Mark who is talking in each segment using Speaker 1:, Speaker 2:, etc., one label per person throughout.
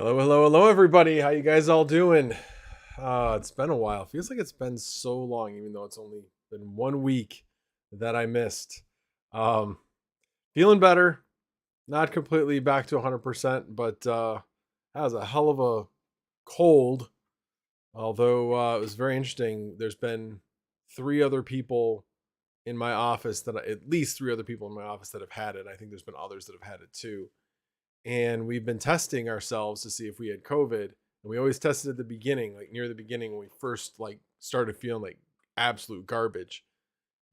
Speaker 1: Hello, hello, hello, everybody. How you guys all doing? It's been a while. Feels like it's been so long, even though it's only been 1 week that I missed. Um, Feeling better. Not completely back to 100%, but that was a hell of a cold. Although it was very interesting. There's been three other people in my office at least three other people in my office that have had it. I think there's been others that have had it too. And we've been testing ourselves to see if we had COVID. And we always tested at the beginning, like near the beginning when we first started feeling like absolute garbage.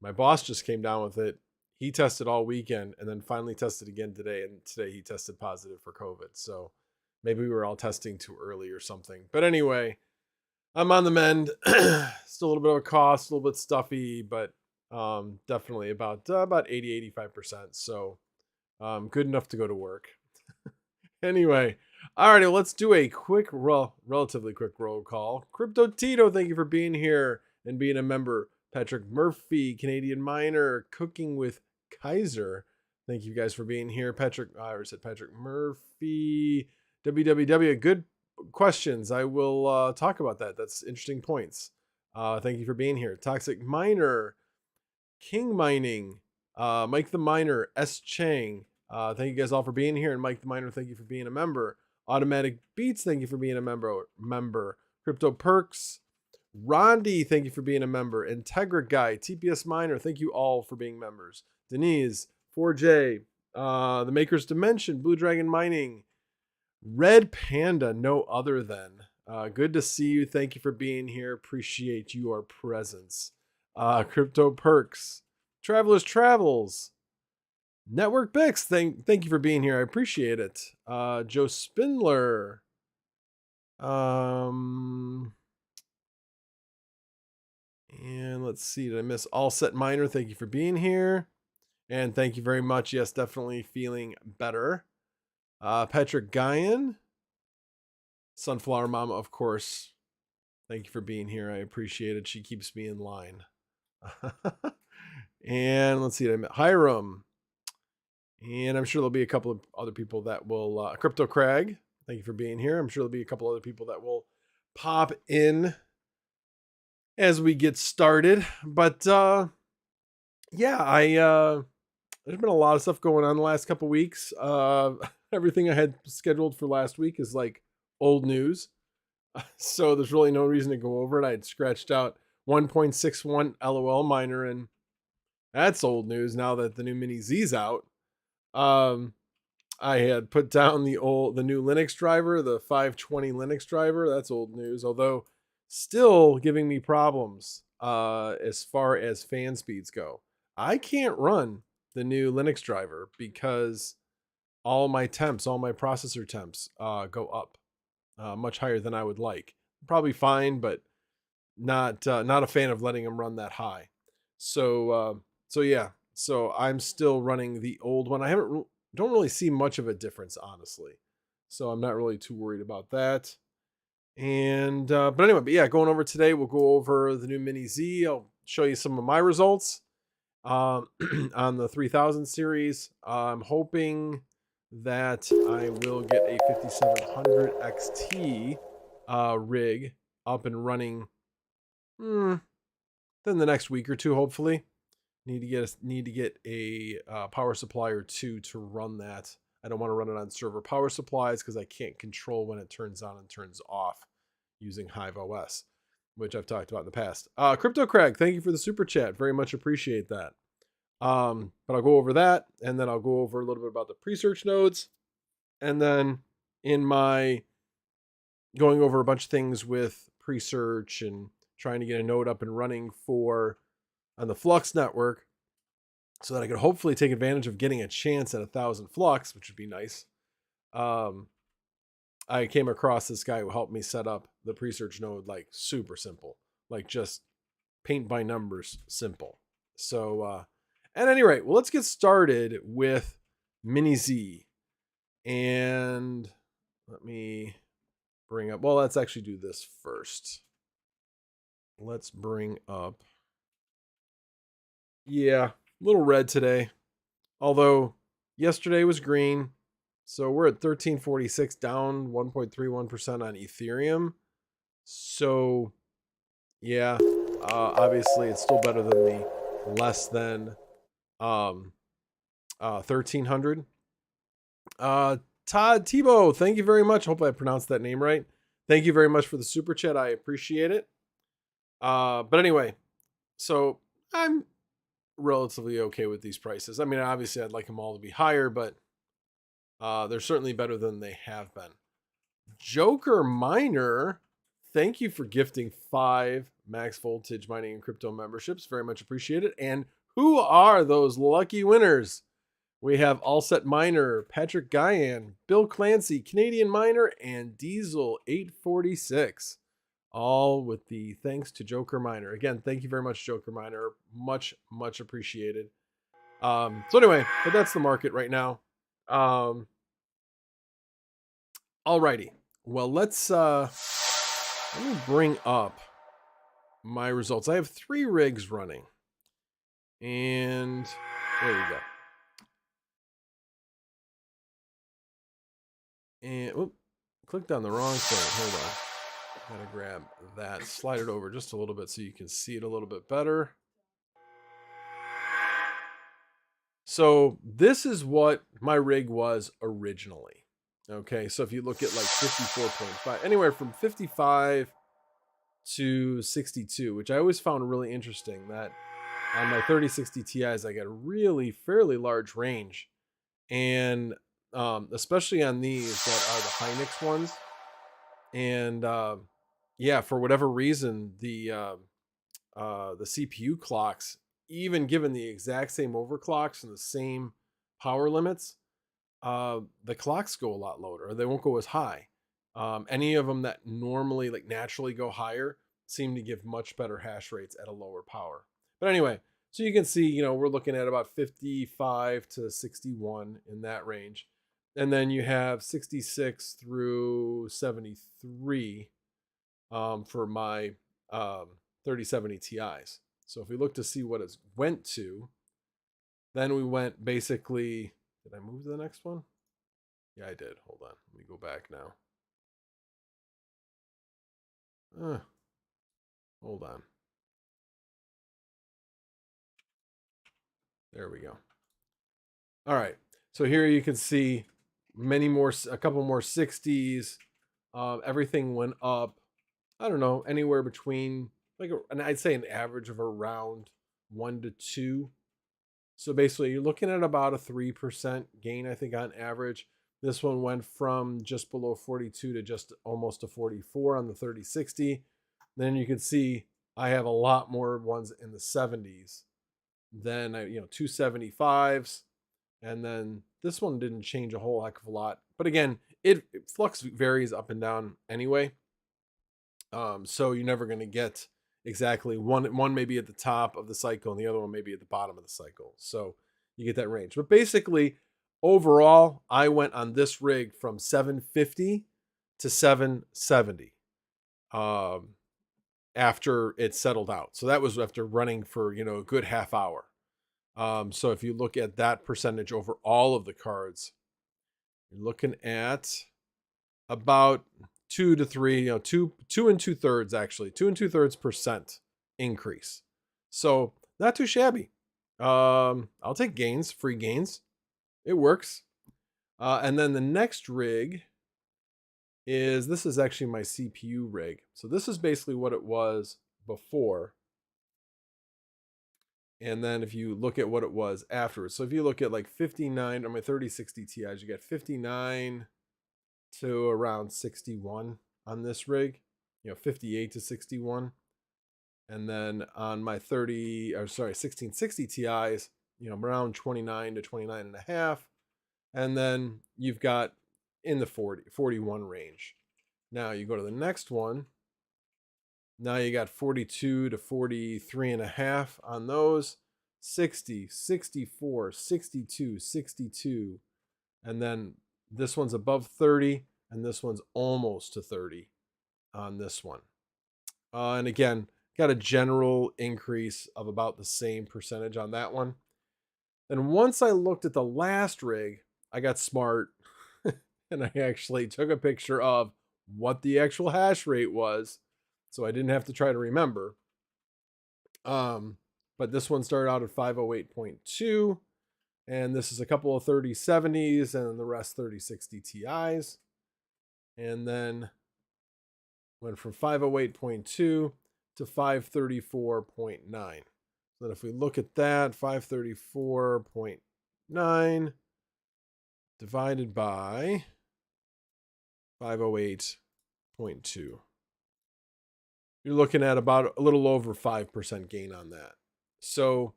Speaker 1: My boss just came down with it. He tested all weekend and then finally tested again today. And today he tested positive for COVID. So maybe we were all testing too early or something. But anyway, I'm on the mend. Still a little bit of a cough, a little bit stuffy, but definitely about 80-85%. So good enough to go to work. Anyway, all right, let's do a relatively quick roll call. Crypto Tito, thank you for being here and being a member. Patrick Murphy, Canadian miner, cooking with Kaiser. Thank you guys for being here. Patrick Murphy, WWW. Good questions. I will talk about that. That's interesting points. Thank you for being here. Toxic Miner, King Mining, Mike the Miner, S. Chang. Thank you guys all for being here. And Mike the Miner, thank you for being a member. Automatic Beats, thank you for being a member. Crypto Perks, Rondi, thank you for being a member. Integra Guy, TPS Miner, thank you all for being members. Denise, 4J, The Maker's Dimension, Blue Dragon Mining, Red Panda, no other than. Good to see you. Thank you for being here. Appreciate your presence. Crypto Perks, Travelers Travels, Network Bix, thank you for being here. I appreciate it. Joe Spindler. And let's see, did I miss All Set Miner? Thank you for being here. And thank you very much. Yes, definitely feeling better. Patrick Guyan. Sunflower Mama, of course. Thank you for being here. I appreciate it. She keeps me in line. And let's see, I met Hiram. And I'm sure there'll be a couple of other people that will, Crypto Crag, thank you for being here. I'm sure there'll be a couple other people that will pop in as we get started. But yeah, there's been a lot of stuff going on the last couple weeks. Everything I had scheduled for last week is like old news. So there's really no reason to go over it. I had scratched out 1.61 LOL miner, and that's old news now that the new miniZ's out. I had put down the new Linux driver, the 520 Linux driver. That's old news, although still giving me problems as far as fan speeds go. I can't run the new Linux driver because all my processor temps go up much higher than I would like. Probably fine, but not a fan of letting them run that high. So yeah. So I'm still running the old one. Don't really see much of a difference, honestly. So I'm not really too worried about that. And but yeah, going over today, we'll go over the new miniZ. I'll show you some of my results on the 3000 series. I'm hoping that I will get a 5700 XT rig up and running within the next week or two, hopefully. Need to get a power supply or two to run that. I don't want to run it on server power supplies because I can't control when it turns on and turns off using Hive OS, which I've talked about in the past. Crypto Crag, thank you for the super chat. Very much appreciate that. But I'll go over that, and then I'll go over a little bit about the Presearch nodes, and then in my going over a bunch of things with Presearch and trying to get a node up and running on the Flux network so that I could hopefully take advantage of getting a chance at 1,000 Flux, which would be nice. I came across this guy who helped me set up the Presearch node like super simple, like just paint by numbers simple. So at any rate, well, let's get started with miniZ. And let me bring up, well, let's actually do this first. Let's bring up, yeah, a little red today. Although yesterday was green. So we're at 1346, down 1.31% on Ethereum. So yeah, obviously it's still better than the less than 1300. Todd Tebow, thank you very much. Hope I pronounced that name right. Thank you very much for the super chat. I appreciate it. But anyway, so I'm relatively okay with these prices. I mean, obviously I'd like them all to be higher, but they're certainly better than they have been. Joker Miner, thank you for gifting 5 max voltage mining and crypto memberships. Very much appreciated. And who are those lucky winners? We have All Set Miner, Patrick Guyan, Bill Clancy, Canadian Miner, and Diesel 846. All with the thanks to Joker Miner. Again, thank you very much, Joker Miner. Much, much appreciated. So anyway, but that's the market right now. Alrighty. Well, let me bring up my results. I have 3 rigs running. And there we go. And clicked on the wrong thing. Hold on. Gotta grab that, slide it over just a little bit so you can see it a little bit better. So this is what my rig was originally. Okay, so if you look at like 54.5, anywhere from 55 to 62, which I always found really interesting, that on my 3060 Ti's I got a really fairly large range. And especially on these that are the Hynix ones. And yeah, for whatever reason, the CPU clocks, even given the exact same overclocks and the same power limits, the clocks go a lot lower, or they won't go as high. Any of them that normally like naturally go higher seem to give much better hash rates at a lower power. But anyway, so you can see, you know, we're looking at about 55 to 61 in that range. And then you have 66 through 73 for my 3070 Ti's. So if we look to see what it went to, then we went basically, did I move to the next one? Yeah, I did. Hold on. Let me go back now. Hold on. There we go. All right. So here you can see many more, a couple more 60s. Everything went up, I don't know, anywhere between like, and I'd say an average of around 1 to 2. So basically you're looking at about a 3% gain, I think, on average. This one went from just below 42 to just almost to 44 on the 3060. Then you can see I have a lot more ones in the 70s than, 275s. And then this one didn't change a whole heck of a lot. But again, Flux varies up and down anyway. So you're never going to get exactly one may be at the top of the cycle and the other one may be at the bottom of the cycle. So you get that range. But basically, overall, I went on this rig from 750 to 770 after it settled out. So that was after running for, a good half hour. So if you look at that percentage over all of the cards, you're looking at about 2 to 3, 2 2/2 actually, 2 2/3% increase. So not too shabby. I'll take gains, free gains. It works. And then the next rig this is actually my CPU rig. So this is basically what it was before. And then if you look at what it was afterwards. So if you look at like 59 on my 3060 Ti's, you get 59 to around 61 on this rig, 58 to 61. And then on my 1660 Ti's, around 29 to 29 and a half. And then you've got in the 41 range. Now you go to the next one. Now you got 42 to 43 and a half on those, 60, 64, 62, 62. And then this one's above 30 and this one's almost to 30 on this one. And again, got a general increase of about the same percentage on that one. And once I looked at the last rig, I got smart and I actually took a picture of what the actual hash rate was, so I didn't have to try to remember. But this one started out at 508.2, and this is a couple of 3070s and the rest 3060 Ti's. And then went from 508.2 to 534.9. So then if we look at that, 534.9 divided by 508.2. You're looking at about a little over 5% gain on that. So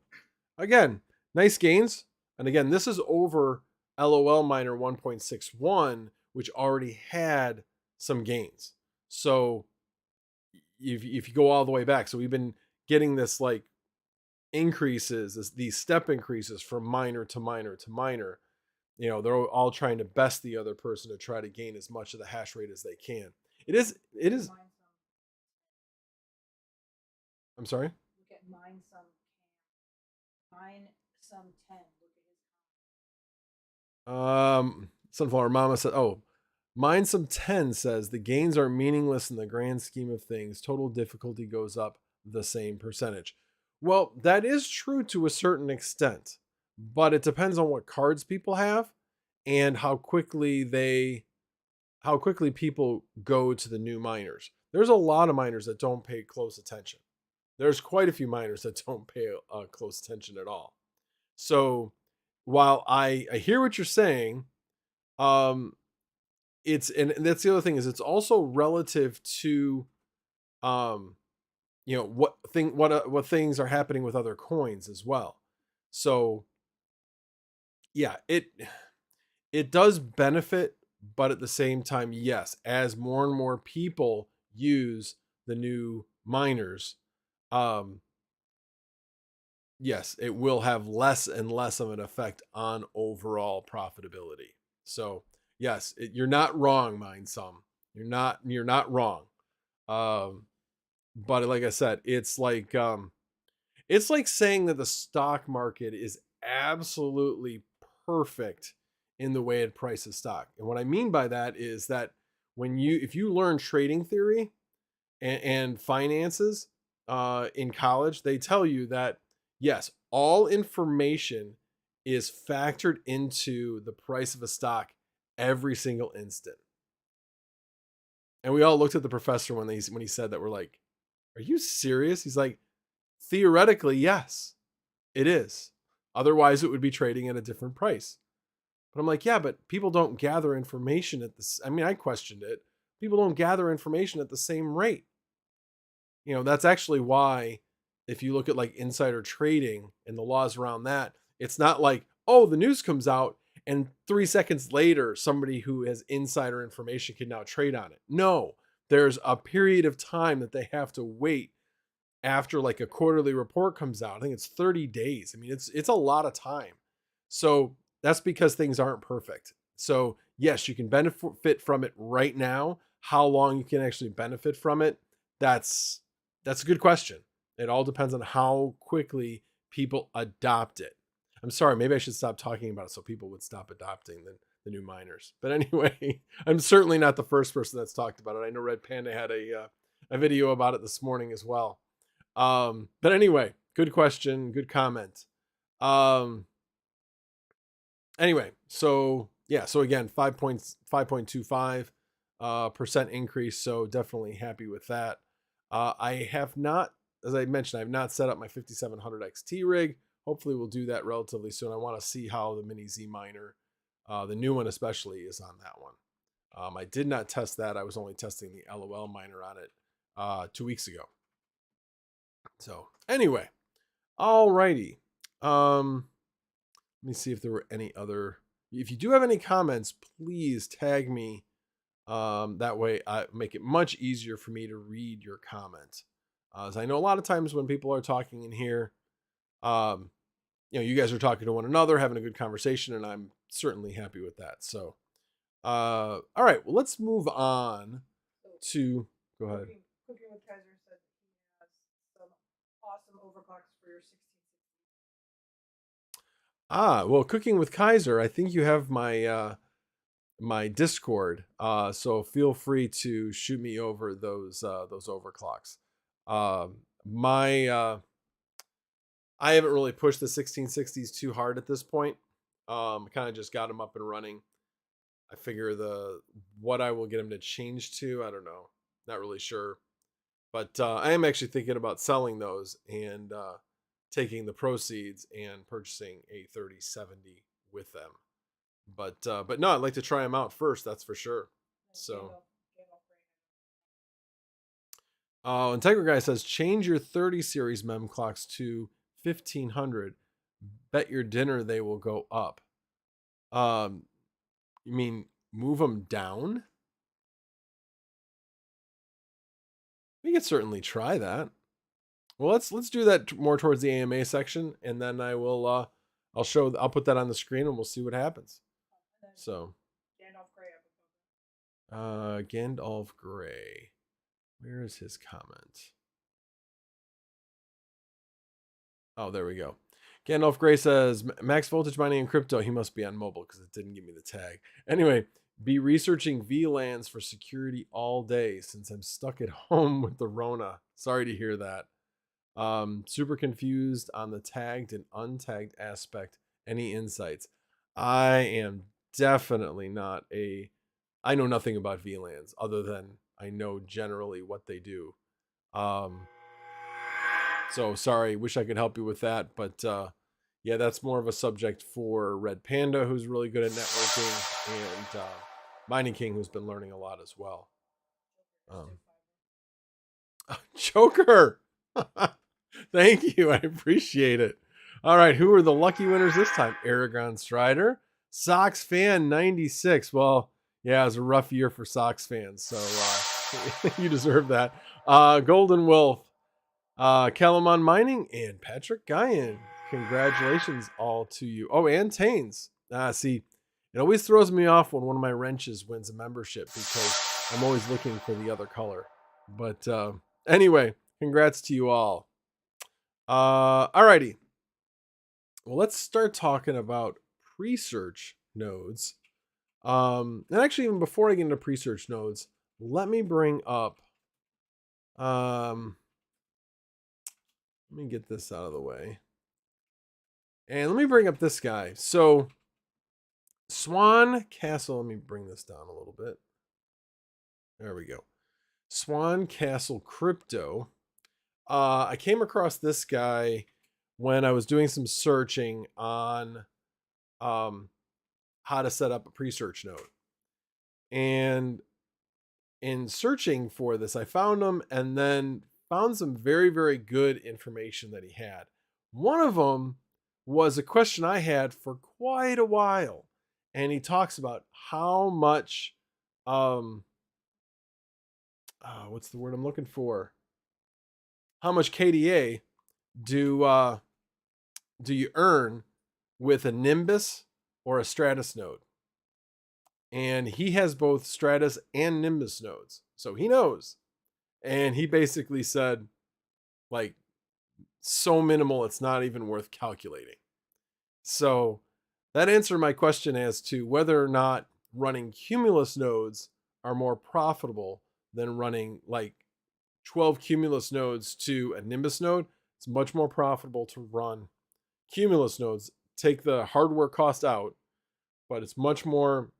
Speaker 1: again, nice gains. And again, this is over LOL Miner 1.61, which already had some gains. So if you go all the way back, so we've been getting this like increases, these step increases from miner to miner to miner. You know, they're all trying to best the other person to try to gain as much of the hash rate as they can. It is. I'm sorry?
Speaker 2: Look at mine some 10. Look
Speaker 1: at his. Sunflower Mama said, oh, mine some 10 says the gains are meaningless in the grand scheme of things. Total difficulty goes up the same percentage. Well, that is true to a certain extent, but it depends on what cards people have and how quickly people go to the new miners. There's a lot of miners that don't pay close attention. There's quite a few miners that don't pay close attention at all. So while I hear what you're saying, it's, and that's the other thing, is it's also relative to you know, what things are happening with other coins as well. So yeah, it does benefit, but at the same time, yes, as more and more people use the new miners, yes, it will have less and less of an effect on overall profitability. So yes, you're not wrong, MineSum. You're not wrong. But like I said, it's like saying that the stock market is absolutely perfect in the way it prices stock. And what I mean by that is that if you learn trading theory and finances in college, they tell you that yes, all information is factored into the price of a stock every single instant. And we all looked at the professor when he said that. We're like, are you serious? He's like, theoretically, yes, it is. Otherwise, it would be trading at a different price. But I'm like, yeah, but people don't gather information at this. I mean, I questioned it. People don't gather information at the same rate. You know, that's actually why if you look at like insider trading and the laws around that, it's not like, oh, the news comes out and 3 seconds later, somebody who has insider information can now trade on it. No, there's a period of time that they have to wait after like a quarterly report comes out. I think it's 30 days. I mean, it's a lot of time. So that's because things aren't perfect. So yes, you can benefit from it right now. How long you can actually benefit from it, that's a good question. It all depends on how quickly people adopt it. I'm sorry, maybe I should stop talking about it so people would stop adopting the new miners. But anyway, I'm certainly not the first person that's talked about it. I know Red Panda had a video about it this morning as well. But anyway, good question, good comment. Anyway, so yeah, so again, 5.25% increase. So definitely happy with that. I have not, as I mentioned, I have not set up my 5700 XT rig. Hopefully we'll do that relatively soon. I want to see how the miniZ miner, the new one especially, is on that one. I did not test that. I was only testing the LOL miner on it 2 weeks ago. So anyway, alrighty. Let me see if there were any other. If you do have any comments, please tag me. That way, I make it much easier for me to read your comment. As I know, a lot of times when people are talking in here, you know, you guys are talking to one another, having a good conversation, and I'm certainly happy with that. So, all right, well, let's move on to. Go ahead.
Speaker 2: Cooking with Kaiser said he has some awesome overclocks for your 1660.
Speaker 1: Well, Cooking with Kaiser, I think you have my my Discord. So feel free to shoot me over those overclocks. My I haven't really pushed the 1660s too hard at this point. Kind of just got them up and running. I figure what I will get them to change to, I don't know, not really sure. But I am actually thinking about selling those and taking the proceeds and purchasing a 3070 with them. But no, I'd like to try them out first. That's for sure. So, Integra Guy says change your 30 series mem clocks to 1500. Bet your dinner they will go up. You mean move them down? We could certainly try that. Well, let's do that more towards the AMA section, and then I'll put that on the screen, and we'll see what happens. So, Gandalf Gray, where is his comment? Oh, there we go. Gandalf Gray says max voltage mining in crypto. He must be on mobile because it didn't give me the tag. Anyway, be researching VLANs for security all day since I'm stuck at home with the Rona. Sorry to hear that. Super confused on the tagged and untagged aspect. Any insights? I am definitely not I know nothing about VLANs other than I know generally what they do. So sorry, wish I could help you with that, but yeah, that's more of a subject for Red Panda, who's really good at networking, and Mining King, who's been learning a lot as well. Joker! Thank you, I appreciate it. All right, who are the lucky winners this time? Aragon Strider, Sox Fan 96. Well, yeah, it was a rough year for Sox fans, so you deserve that. Golden Wolf, Calamon Mining, and Patrick Guyan. Congratulations all to you. Oh, and Taines. See, it always throws me off when one of my wrenches wins a membership because I'm always looking for the other color. But anyway, congrats to you all. Alrighty. Well, let's start talking about Presearch nodes. And actually, even before I get into Presearch nodes, let me bring up let me get this out of the way. And let me bring up this guy. So Swan Castle, let me bring this down a little bit. There we go. Swan Castle Crypto. I came across this guy when I was doing some searching on how to set up a Presearch node. And in searching for this, I found him and then found some very, very good information that he had. One of them was a question I had for quite a while. And he talks about how much, what's the word I'm looking for? How much KDA do you earn with a Nimbus or a Stratus node? And he has both Stratus and Nimbus nodes. So he knows. And he basically said, like, so minimal, it's not even worth calculating. So that answered my question as to whether or not running Cumulus nodes are more profitable than running like 12 Cumulus nodes to a Nimbus node. It's much more profitable to run Cumulus nodes, take the hardware cost out, but it's much more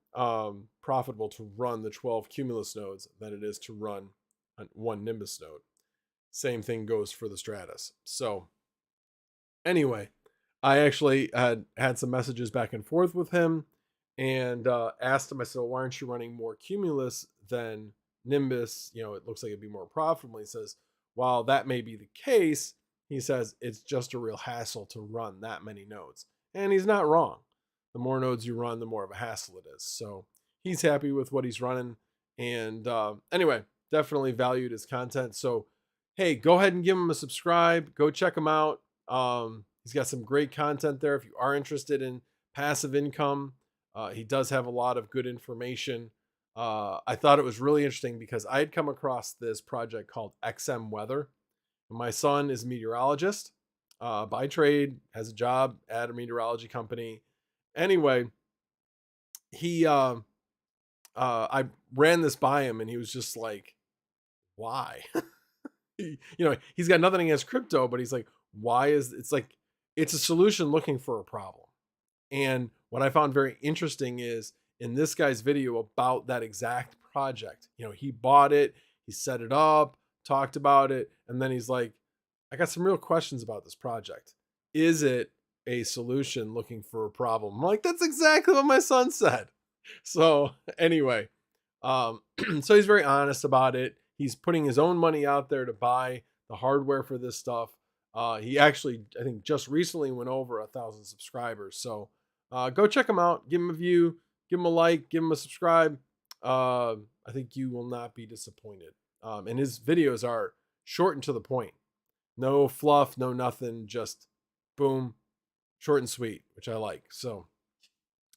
Speaker 1: profitable to run the 12 Cumulus nodes than it is to run one Nimbus node. Same thing goes for the Stratus. So anyway, I actually had some messages back and forth with him and asked him, I said, well, why aren't you running more Cumulus than Nimbus? You know, it looks like it'd be more profitable. He says, while that may be the case, he says it's just a real hassle to run that many nodes. And he's not wrong. The more nodes you run, the more of a hassle it is. So he's happy with what he's running. And anyway, definitely valued his content. So, hey, go ahead and give him a subscribe. Go check him out. He's got some great content there. If you are interested in passive income, he does have a lot of good information. I thought it was really interesting because I had come across this project called XM Weather. My son is a meteorologist by trade, has a job at a meteorology company. Anyway, he I ran this by him and he was just like, why? He's got nothing against crypto, but he's like, why is it's like, it's a solution looking for a problem. And what I found very interesting is in this guy's video about that exact project, he bought it, he set it up, talked about it, and then he's like, I got some real questions about this project. Is it a solution looking for a problem? I'm like, that's exactly what my son said. So anyway, so he's very honest about it. He's putting his own money out there to buy the hardware for this stuff. He actually, I think, just recently went over 1,000 subscribers. So go check him out. Give him a view. Give him a like. Give him a subscribe. I think you will not be disappointed. And his videos are short and to the point. No fluff, no nothing. Just boom, short and sweet, which I like. So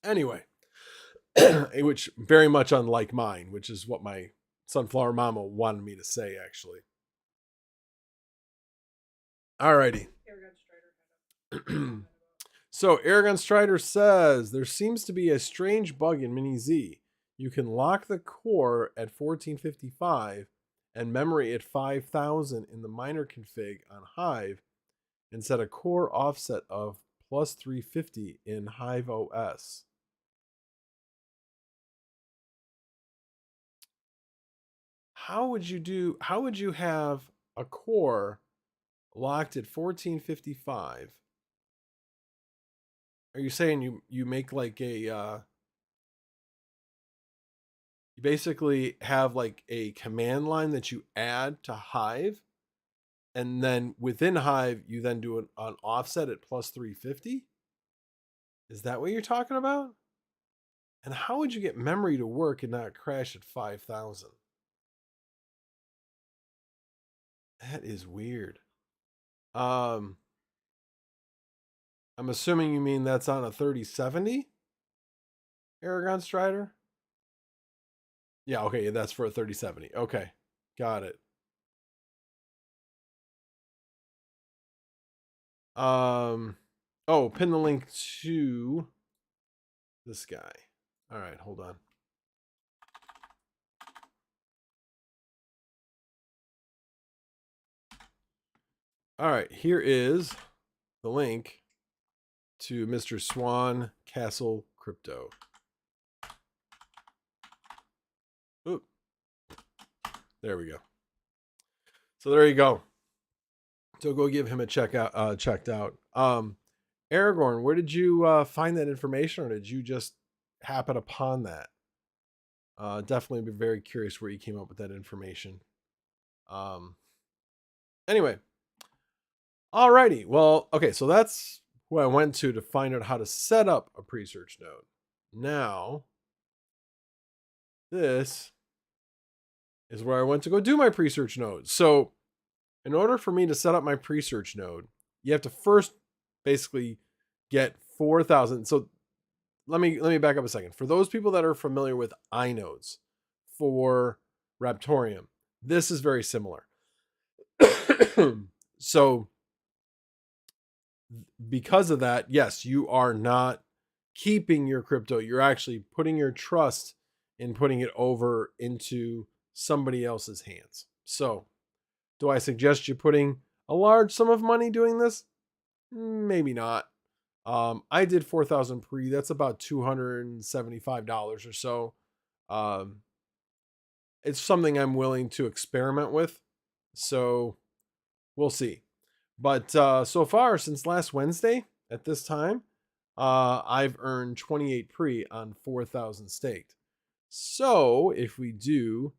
Speaker 1: anyway, which very much unlike mine, which is what my Sunflower Mama wanted me to say, actually. Alrighty. So Aragon Strider says there seems to be a strange bug in miniZ. You can lock the core at 1455 and memory at 5000 in the miner config on Hive and set a core offset of plus 350 in Hive OS. How would you have a core locked at 1455? Are you saying you make like a you basically have like a command line that you add to Hive, and then within Hive you then do an offset at plus 350? Is that what you're talking about? And how would you get memory to work and not crash at 5000? That is weird. I'm assuming you mean that's on a 3070 Aragon Strider? Yeah, okay, that's for a 3070. Okay, got it. Pin the link to this guy. All right, hold on. All right, here is the link to Mr. Swan Castle Crypto. Oop. There we go. So there you go. So go give him a checked out. Aragorn, where did you find that information, or did you just happen upon that? Definitely be very curious where you came up with that information. Anyway. Alrighty. Well, okay, so that's who I went to find out how to set up a Presearch node. Now, this is where I went to go do my Presearch node. So, in order for me to set up my Presearch node, you have to first basically get 4,000. So, let me back up a second. For those people that are familiar with inodes for Raptorium, this is very similar. So, because of that, yes, you are not keeping your crypto. You're actually putting your trust in putting it over into somebody else's hands. So, do I suggest you putting a large sum of money doing this? Maybe not. I did 4,000 pre. That's about $275 or so. It's something I'm willing to experiment with. So, we'll see. But so far, since last Wednesday at this time, I've earned 28 pre on 4,000 staked. So if we do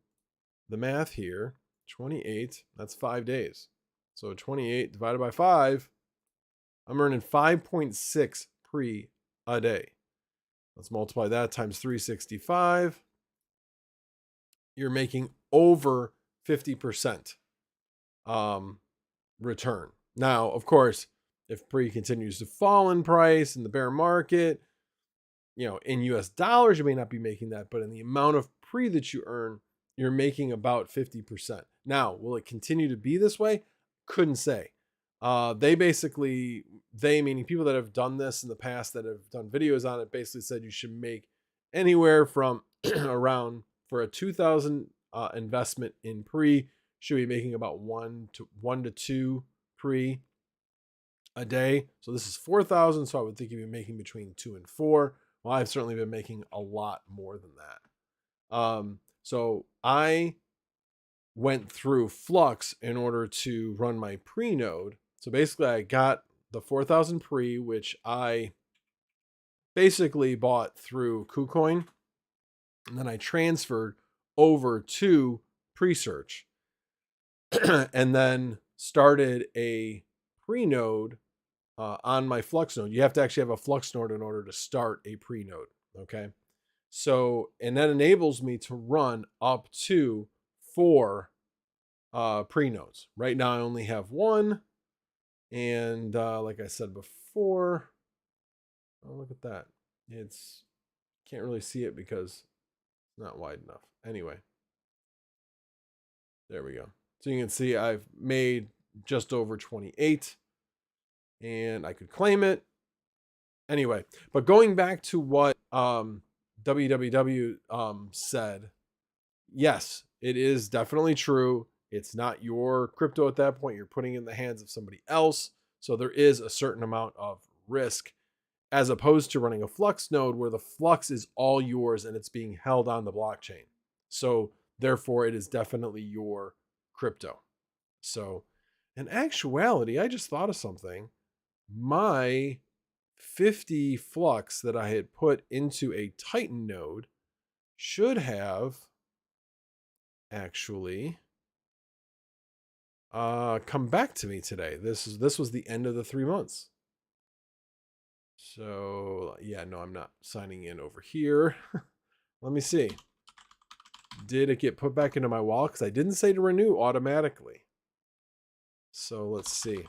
Speaker 1: the math here, 28, that's 5 days. So 28 divided by 5, I'm earning 5.6 pre a day. Let's multiply that times 365. You're making over 50% return. Now, of course, if pre continues to fall in price in the bear market, in US dollars, you may not be making that, but in the amount of pre that you earn, you're making about 50%. Now, will it continue to be this way? Couldn't say. They meaning people that have done this in the past, that have done videos on it, basically said you should make anywhere from around for a 2,000 investment in pre, should be making about one to two pre a day. So this is 4,000. So I would think you'd be making between 2 and 4. Well, I've certainly been making a lot more than that. So I went through Flux in order to run my pre node. So basically, I got the 4,000 pre, which I basically bought through KuCoin, and then I transferred over to Presearch, and then started a pre node on my Flux node. You have to actually have a Flux node in order to start a pre node. Okay. So, and that enables me to run up to 4 pre nodes. Right now, I only have 1. And like I said before, oh, look at that. It's, can't really see it because it's not wide enough. Anyway, there we go. So you can see I've made just over 28, and I could claim it. Anyway, but going back to what www said, yes, it is definitely true. It's not your crypto at that point. You're putting it in the hands of somebody else. So there is a certain amount of risk, as opposed to running a Flux node where the Flux is all yours and it's being held on the blockchain. So therefore, it is definitely your crypto. So in actuality, I just thought of something. My 50 Flux that I had put into a Titan node should have actually come back to me today. This was the end of the 3 months. So yeah, no, I'm not signing in over here. Let me see. Did it get put back into my wallet? Because I didn't say to renew automatically. So let's see.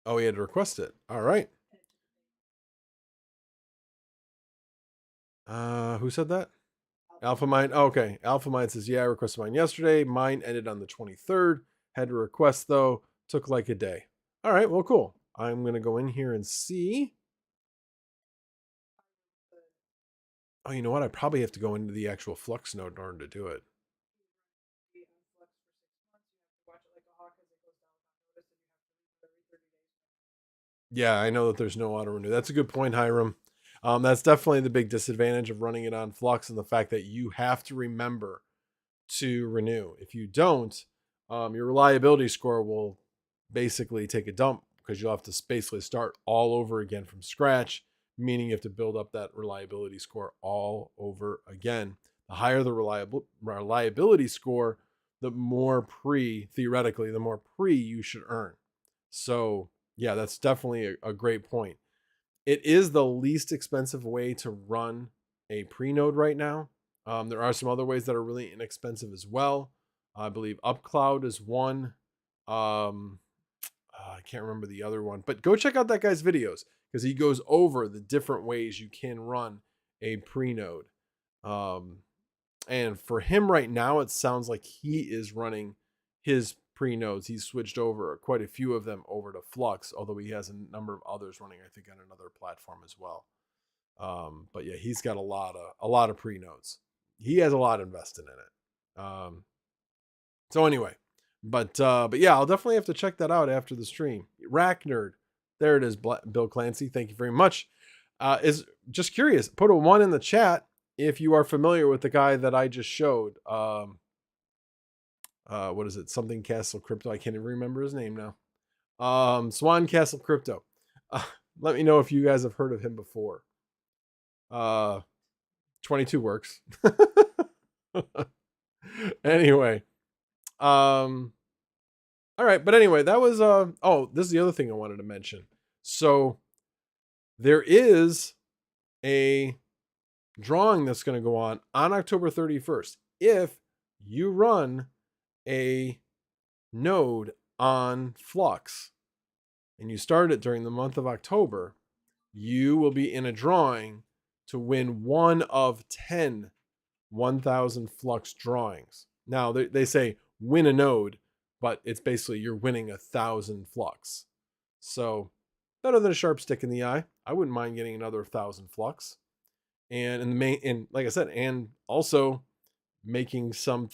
Speaker 1: Oh, he had to request it. All right. Who said that? Alpha Mine. Oh, okay. Alpha Mine says, yeah, I requested mine yesterday. Mine ended on the 23rd. Had to request, though. Took like a day. All right. Well, cool. I'm going to go in here and see. Oh, you know what? I probably have to go into the actual Flux node in order to do it. Yeah, I know that there's no auto renew. That's a good point, Hiram. That's definitely the big disadvantage of running it on Flux, and the fact that you have to remember to renew. If you don't, your reliability score will basically take a dump because you'll have to basically start all over again from scratch, meaning you have to build up that reliability score all over again. The higher the reliability score, the more theoretically, the more pre you should earn. So yeah, that's definitely a great point. It is the least expensive way to run a pre-node right now. There are some other ways that are really inexpensive as well. I believe UpCloud is one. I can't remember the other one, but go check out that guy's videos because he goes over the different ways you can run a pre-node. And for him right now, it sounds like he is running his pre-nodes. He's switched over quite a few of them over to Flux, although he has a number of others running, I think, on another platform as well. But yeah, he's got a lot of pre-nodes. He has a lot invested in it. So anyway, but yeah, I'll definitely have to check that out after the stream. Rack Nerd, there it is. Bill Clancy, thank you very much. Is just curious. Put a 1 in the chat if you are familiar with the guy that I just showed. What is it? Something Castle Crypto. I can't even remember his name now. Swan Castle Crypto. Let me know if you guys have heard of him before. 22 works. Anyway. All right, but anyway, that was oh, this is the other thing I wanted to mention. So there is a drawing that's going to go on October 31st. If you run a node on Flux and you start it during the month of October, you will be in a drawing to win one of 10 1,000 Flux drawings. Now they say win a node, but it's basically you're winning 1,000 Flux. So better than a sharp stick in the eye. I wouldn't mind getting another 1,000 Flux. And in the main, and like I said, and also making some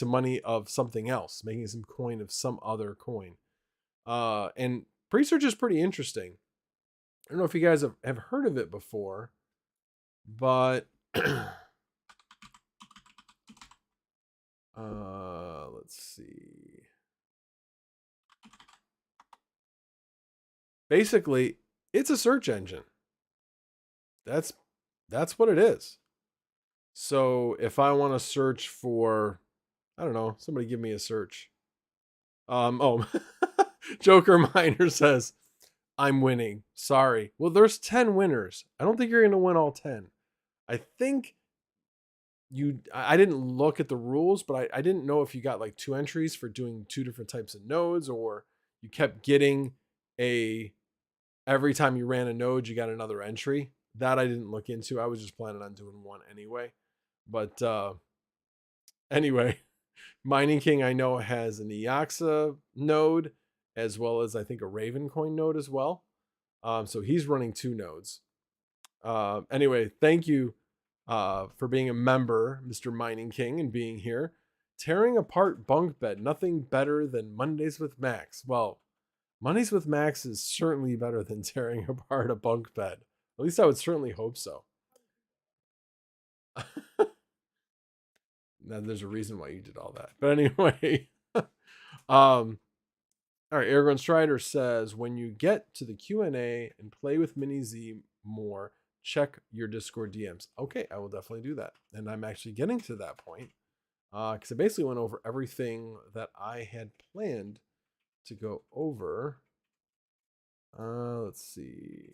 Speaker 1: money of something else, making some coin of some other coin. And Presearch is pretty interesting. I don't know if you guys have heard of it before, but let's see. Basically, it's a search engine. That's what it is. So if I want to search for, I don't know, somebody give me a search. Joker Miner says, I'm winning. Sorry. Well, there's 10 winners. I don't think you're going to win all 10. I think I didn't look at the rules, but I didn't know if you got like 2 entries for doing 2 different types of nodes, or you kept getting every time you ran a node, you got another entry. That I didn't look into. I was just planning on doing one anyway. But anyway, Mining King I know has an EVGA node, as well as I think a Ravencoin node as well. So he's running 2 nodes. Anyway, thank you for being a member, Mr. Mining King, and being here. Tearing apart bunk bed. Nothing better than Mondays with Max. Well, Mondays with Max is certainly better than tearing apart a bunk bed. At least I would certainly hope so. Now, there's a reason why you did all that. But anyway, all right, Argon Strider says, when you get to the Q&A and play with miniZ more, check your Discord DMs. Okay, I will definitely do that. And I'm actually getting to that point because I basically went over everything that I had planned to go over. Let's see.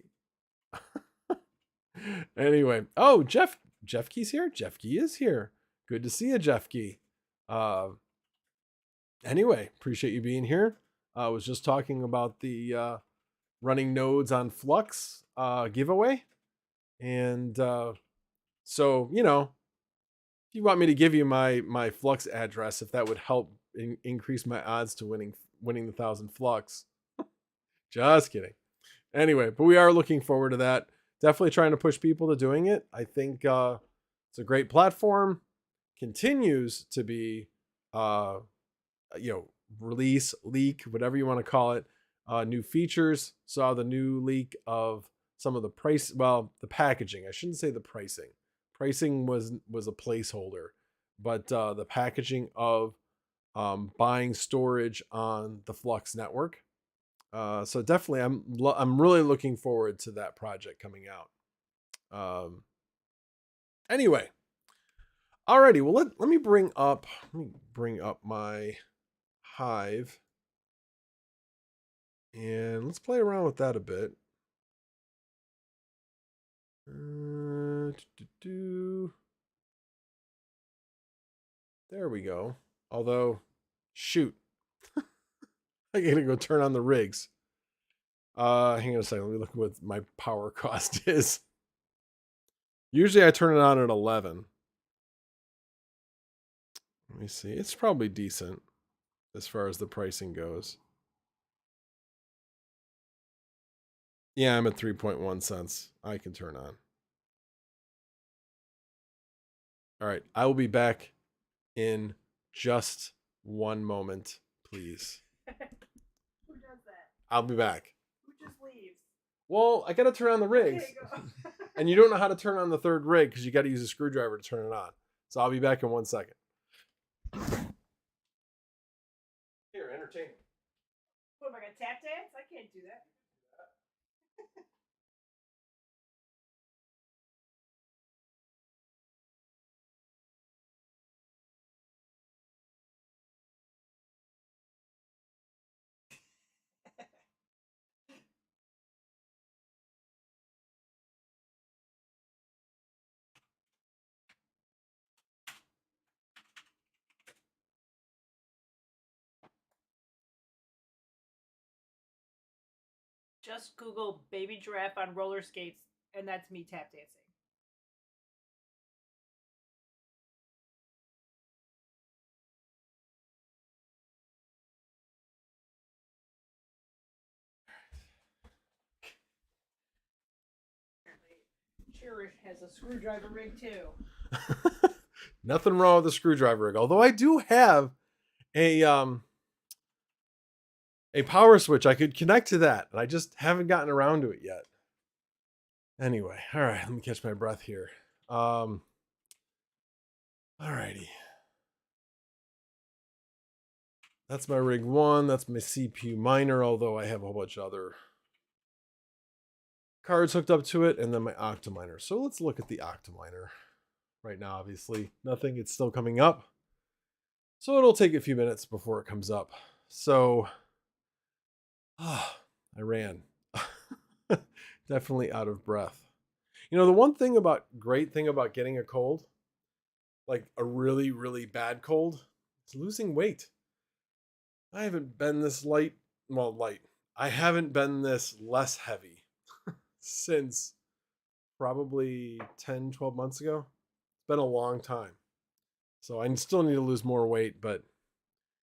Speaker 1: Anyway, oh, Jeff Key's here. Jeff Key is here. Good to see you, Jeff Key. Anyway, appreciate you being here. I was just talking about the running nodes on Flux giveaway. And so, you know, if you want me to give you my Flux address, if that would help increase my odds to winning the 1,000 Flux. Just kidding. Anyway, but we are looking forward to that. Definitely trying to push people to doing it. I think it's a great platform. Continues to be, release, leak, whatever you want to call it. New features. Saw the new leak of some of the the packaging. I shouldn't say the pricing. Pricing was a placeholder, but the packaging of buying storage on the Flux network. So definitely, I'm really looking forward to that project coming out. Anyway, alrighty. Well, let me bring up my Hive, and let's play around with that a bit. There we go. Although, shoot, I gotta go turn on the rigs. Hang on a second. Let me look at what my power cost is. Usually I turn it on at 11. Let me see. It's probably decent as far as the pricing goes. Yeah, I'm at 3.1 cents. I can turn on. All right. I will be back in just one moment, please.
Speaker 2: Who does that?
Speaker 1: I'll be back.
Speaker 2: Who just leaves?
Speaker 1: Well, I got to turn on the rigs.
Speaker 2: Okay,
Speaker 1: And you don't know how to turn on the third rig because you got to use a screwdriver to turn it on. So I'll be back in 1 second. Here, entertain me.
Speaker 2: What am I gonna tap dance? I can't do that. Just Google baby giraffe on roller skates, and that's me tap dancing. Cherish has a screwdriver rig too.
Speaker 1: Nothing wrong with the screwdriver rig. Although I do have a power switch. I could connect to that, and I just haven't gotten around to it yet. Anyway, all right, let me catch my breath here. All righty. That's my rig 1. That's my CPU miner, although I have a whole bunch of other cards hooked up to it, and then my Octominer. So let's look at the Octominer. Right now, obviously, nothing. It's still coming up. So it'll take a few minutes before it comes up. So I ran. Definitely out of breath. You know, the one great thing about getting a cold, like a really, really bad cold, is losing weight. I haven't been this light. I haven't been this less heavy since probably 10, 12 months ago. It's been a long time. So I still need to lose more weight, but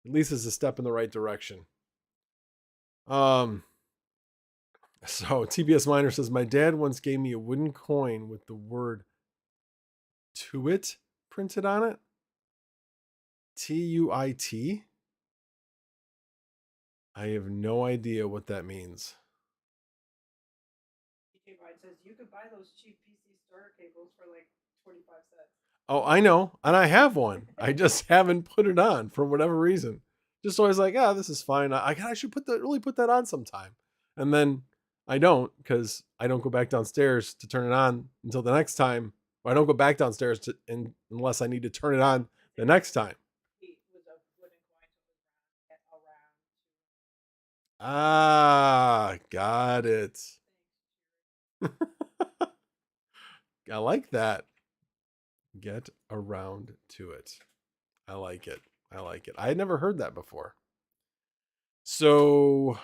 Speaker 1: at least it's a step in the right direction. So TBS Miner says, my dad once gave me a wooden coin with the word "tuit" printed on it. TUIT? I have no idea what that means.
Speaker 2: DJ Ride says you could buy those cheap PC starter cables for like 25 cents.
Speaker 1: Oh, I know. And I have one. I just haven't put it on for whatever reason. Just always like, this is fine. I should put that on sometime. And then I don't, because I don't go back downstairs to turn it on until the next time. Or I don't go back downstairs unless I need to turn it on the next time. Got it. I like that. Get around to it. I like it. I had never heard that before. So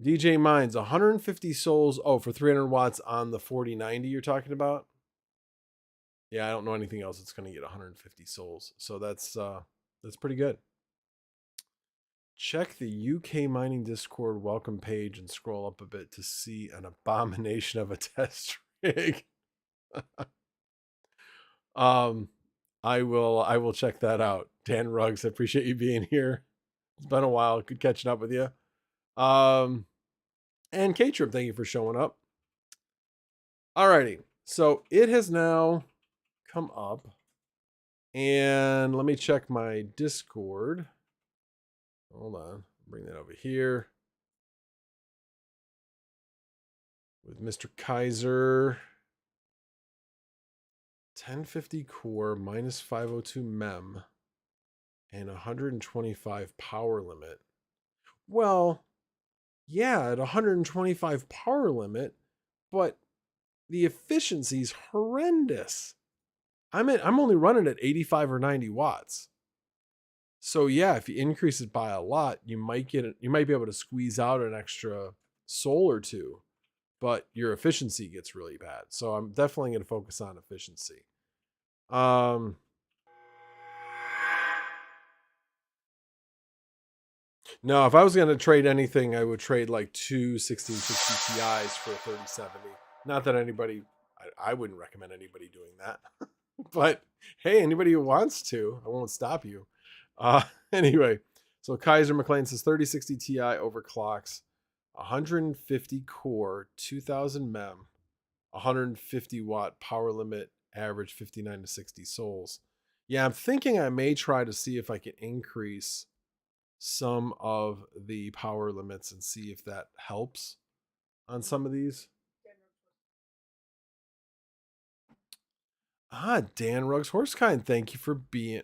Speaker 1: DJ Mines, 150 souls. Oh, for 300 watts on the 4090 you're talking about? Yeah, I don't know anything else that's going to get 150 souls. So that's pretty good. Check the UK Mining Discord welcome page and scroll up a bit to see an abomination of a test rig. I will check that out. Dan Ruggs, I appreciate you being here. It's been a while. Good catching up with you. And K-Trip, thank you for showing up. Alrighty. So it has now come up. And let me check my Discord. Hold on. Bring that over here. With Mr. Kaiser. 1050 core minus 502 mem and 125 power limit. Well, yeah, at 125 power limit, but the efficiency's horrendous. I'm only running at 85 or 90 watts. So yeah, if you increase it by a lot, you might be able to squeeze out an extra soul or two, but your efficiency gets really bad. So I'm definitely going to focus on efficiency. No, if I was going to trade anything, I would trade like two 1660 Ti's for a 3070. Not that I wouldn't recommend anybody doing that. But hey, anybody who wants to, I won't stop you. Anyway, so Kaiser McLean says 3060 Ti overclocks, 150 core, 2000 mem, 150 watt power limit, average 59 to 60 souls. Yeah, I'm thinking I may try to see if I can increase some of the power limits and see if that helps on some of these. Dan Ruggs, Horsecoin, thank you for being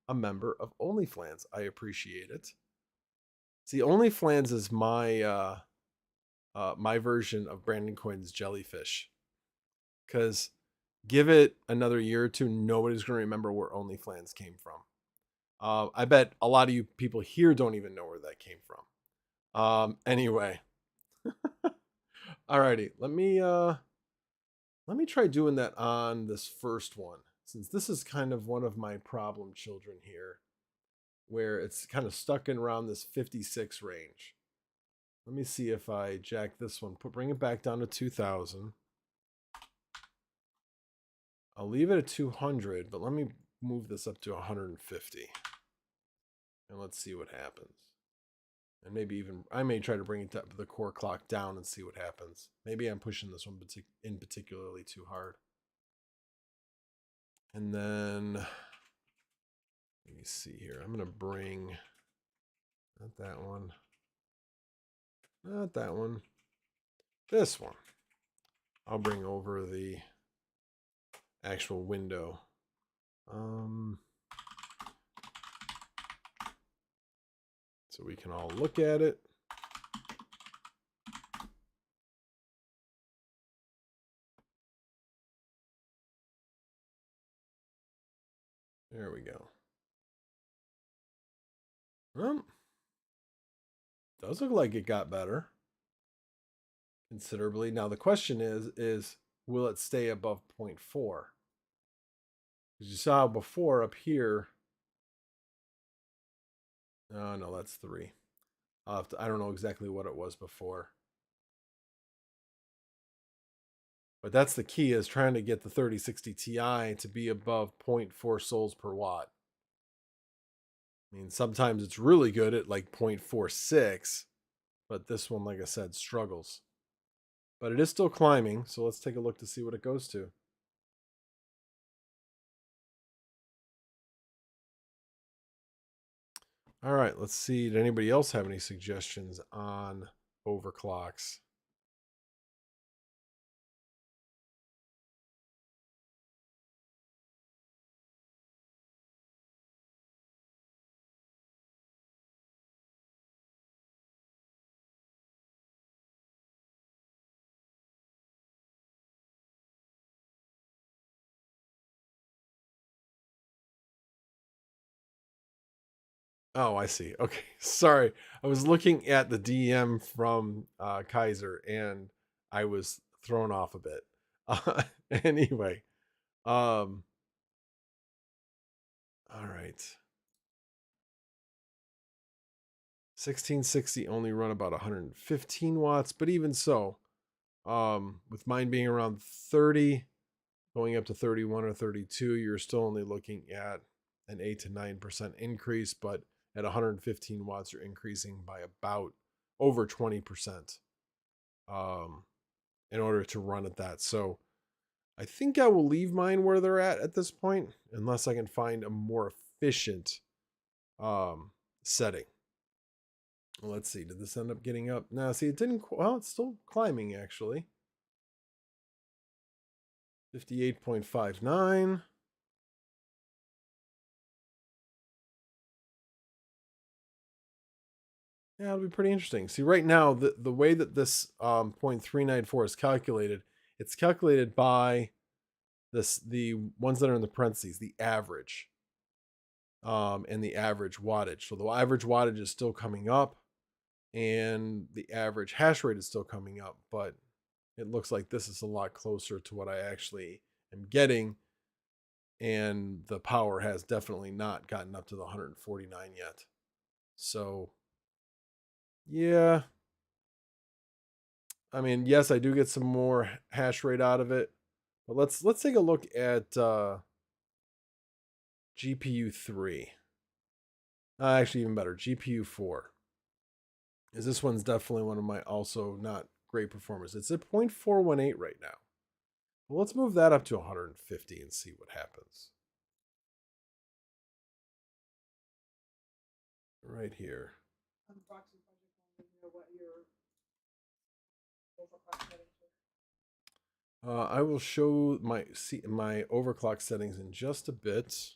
Speaker 1: a member of OnlyFlans. I appreciate it. See, OnlyFlans is my my version of Brandon Coin's Jellyfish. Because give it another year or two, nobody's going to remember where OnlyFlans came from. I bet a lot of you people here don't even know where that came from. Anyway. Alrighty, let me try doing that on this first one, since this is kind of one of my problem children here, where it's kind of stuck in around this 56 range. Let me see if I jack this one. Bring it back down to 2000. I'll leave it at 200, but let me move this up to 150. And let's see what happens. And maybe even, I may try to bring it the core clock down and see what happens. Maybe I'm pushing this one in particularly too hard. And then, let me see here. I'm going to bring, not that one. Not that one. This one. I'll bring over the actual window. So we can all look at it. There we go. Well, does look like it got better considerably. Now the question is will it stay above 0.4? Because you saw before up here. Oh no, that's 3. I don't know exactly what it was before. But that's the key, is trying to get the 3060 Ti to be above 0.4 sols per watt. I mean, sometimes it's really good at like 0.46, but this one, like I said, struggles. But it is still climbing, so let's take a look to see what it goes to. All right, let's see. Did anybody else have any suggestions on overclocks? Oh, I see. Okay, sorry. I was looking at the DM from Kaiser, and I was thrown off a bit. Anyway, all right. 1660 only run about 115 watts, but even so, with mine being around 30, going up to 31 or 32, you're still only looking at an 8 to 9% increase, but at 115 watts, you're increasing by about over 20% in order to run at that. So I think I will leave mine where they're at this point, unless I can find a more efficient setting. Let's see. Did this end up getting up? No, see, it didn't. Well, it's still climbing, actually. 58.59. Yeah, it'll be pretty interesting. See, right now, the way that this 0.394 is calculated, it's calculated by the ones that are in the parentheses, the average, and the average wattage. So the average wattage is still coming up, and the average hash rate is still coming up, but it looks like this is a lot closer to what I actually am getting, and the power has definitely not gotten up to the 149 yet. So yeah, I mean, yes, I do get some more hash rate out of it, but let's take a look at GPU 3. Actually, even better, GPU 4. Is this one's definitely one of my also not great performers. It's at 0.418 right now. Well, let's move that up to 150 and see what happens. Right here. I will show my overclock settings in just a bit.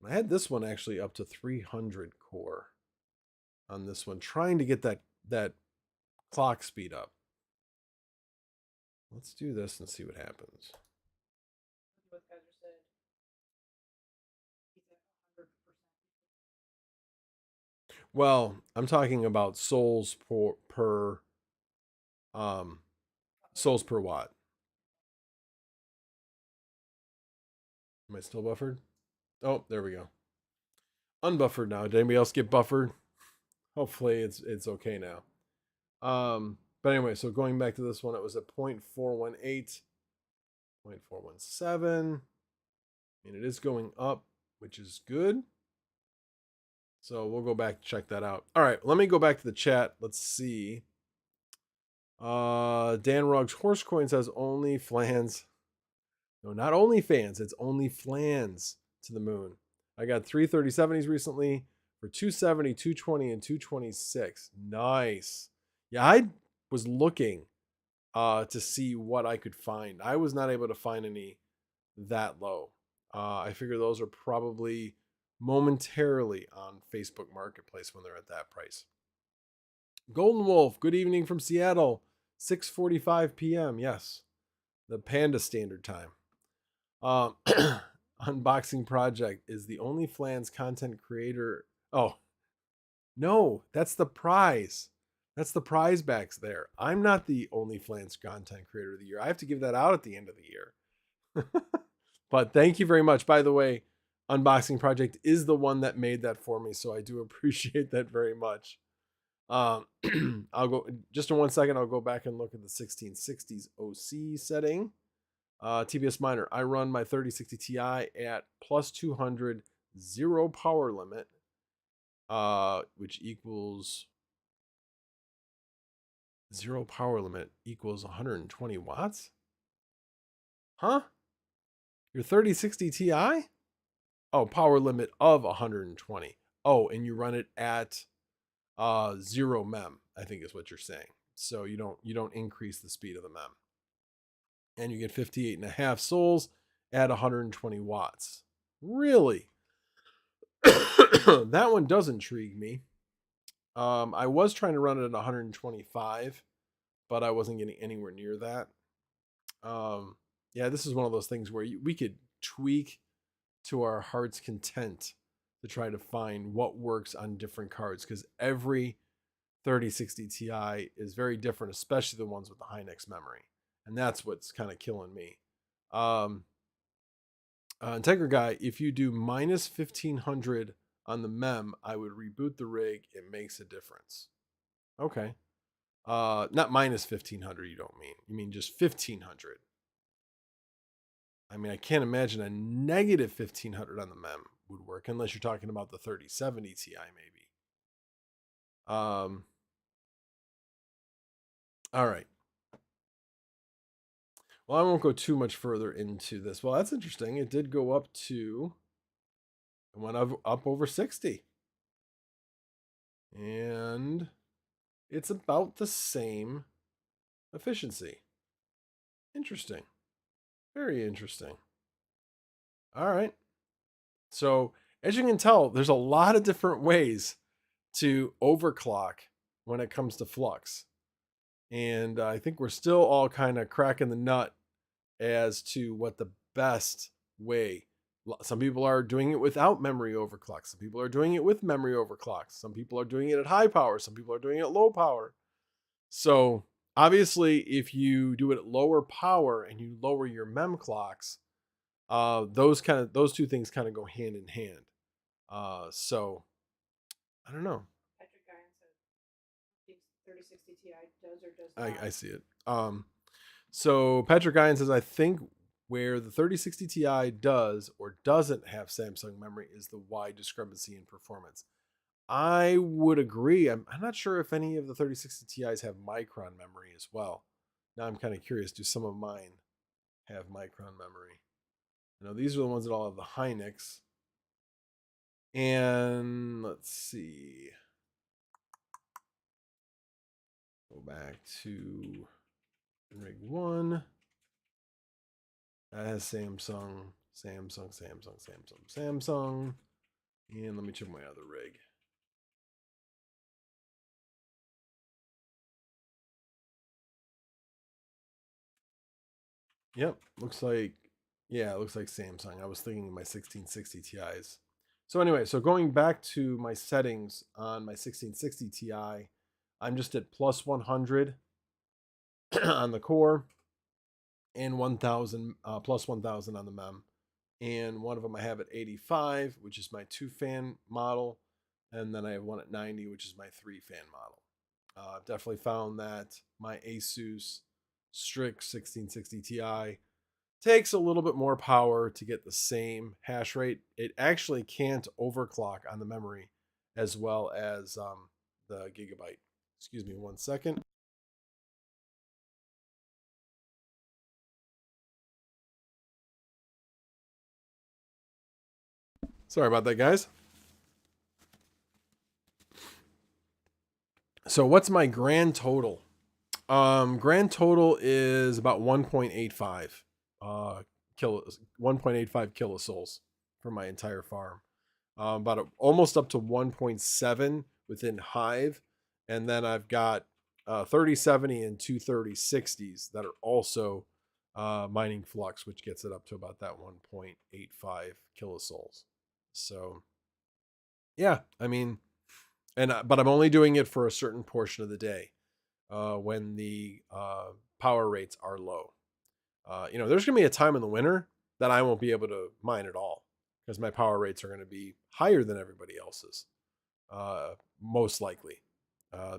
Speaker 1: I had this one actually up to 300 core on this one, trying to get that clock speed up. Let's do this and see what happens. Well, I'm talking about sols per sols per watt. Am I still buffered? Oh, there we go. Unbuffered now. Did anybody else get buffered? Hopefully it's okay now. But anyway, so going back to this one, it was at 0.418, 0.417. And it is going up, which is good. So we'll go back and check that out. All right, let me go back to the chat. Let's see. Dan Ruggs, Horse Coin says only flans. No, not only fans. It's only flans to the moon. I got 3 3070s recently for 270, 220, and 226. Nice. Yeah, I was looking to see what I could find. I was not able to find any that low. I figure those are probably momentarily on Facebook Marketplace when they're at that price. Golden Wolf, good evening from Seattle. 6:45 p.m. Yes, the Panda Standard Time. Unboxing Project is the only flans content creator. Oh, no, that's the prize. That's the prize backs there. I'm not the only flans content creator of the year. I have to give that out at the end of the year. But thank you very much. By the way, Unboxing Project is the one that made that for me, so I do appreciate that very much. I'll go just in 1 second. I'll go back and look at the 1660s OC setting. TBS Miner. I run my 3060 Ti at plus 200, 0 power limit, which equals 0 power limit equals 120 watts. Huh? Your 3060 Ti? Oh, power limit of 120. Oh, and you run it at 0 mem, I think is what you're saying. So you don't increase the speed of the mem. And you get 58.5 souls at 120 watts. Really? That one does intrigue me. I was trying to run it at 125, but I wasn't getting anywhere near that. Yeah, this is one of those things where we could tweak to our heart's content to try to find what works on different cards, because every 3060 Ti is very different, especially the ones with the Hynix memory. And that's what's kind of killing me. Integra Guy, if you do minus 1500 on the mem, I would reboot the rig. It makes a difference. Okay. Not minus 1500, you don't mean. You mean just 1500. I mean, I can't imagine a negative 1500 on the mem would work unless you're talking about the 3070 Ti maybe. All right. Well, I won't go too much further into this. Well, that's interesting. It did go up to, it went up over 60. And it's about the same efficiency. Interesting. Very interesting. All right. So, as you can tell, there's a lot of different ways to overclock when it comes to Flux. And I think we're still all kind of cracking the nut as to what the best way. Some people are doing it without memory overclock. Some people are doing it with memory overclock. Some people are doing it at high power. Some people are doing it at low power. So obviously, if you do it at lower power and you lower your mem clocks, those two things kind of go hand in hand. So I don't know.
Speaker 2: Patrick Guyan said 3060 Ti does or does not.
Speaker 1: I see it. So Patrick Guyan says, I think where the 3060 Ti does or doesn't have Samsung memory is the wide discrepancy in performance. I would agree. I'm not sure if any of the 3060 Ti's have Micron memory as well. Now I'm kind of curious, do some of mine have Micron memory? You know, these are the ones that all have the Hynix. And let's see. Go back to rig 1. That has Samsung. And let me check my other rig. Yep, looks like Samsung. I was thinking my 1660 Ti's. So anyway, so going back to my settings on my 1660 Ti, I'm just at plus 100 on the core and 1000 plus 1000 on the mem. And one of them I have at 85, which is my 2-fan model, and then I have one at 90, which is my 3-fan model. I've definitely found that my Asus Strix 1660 Ti takes a little bit more power to get the same hash rate. It actually can't overclock on the memory as well as the gigabyte. Excuse me 1 second. Sorry about that, guys. So what's my grand total? Grand total is about 1.85 1.85 kilosouls for my entire farm. Almost up to 1.7 within Hive, and then I've got 3070 and 23060s that are also mining Flux, which gets it up to about that 1.85 kilosouls. So, yeah, I mean, but I'm only doing it for a certain portion of the day when the power rates are low. There's going to be a time in the winter that I won't be able to mine at all because my power rates are going to be higher than everybody else's, most likely.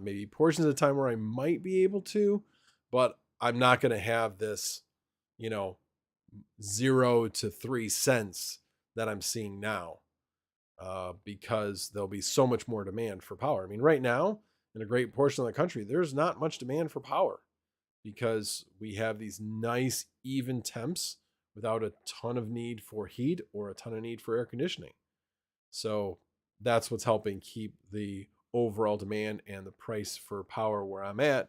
Speaker 1: Maybe portions of the time where I might be able to, but I'm not going to have this, 0 to 3 cents that I'm seeing now because there'll be so much more demand for power. I mean, right now, in a great portion of the country, there's not much demand for power because we have these nice even temps without a ton of need for heat or a ton of need for air conditioning. So that's what's helping keep the overall demand and the price for power where I'm at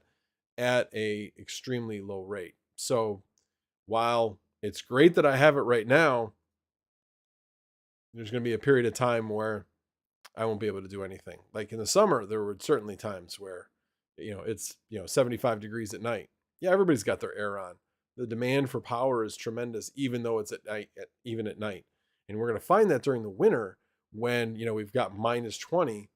Speaker 1: a extremely low rate. So while it's great that I have it right now, there's going to be a period of time where I won't be able to do anything. Like in the summer, there were certainly times where, it's 75 degrees at night. Yeah, everybody's got their air on. The demand for power is tremendous, even though it's at night, even at night. And we're going to find that during the winter when we've got minus 20,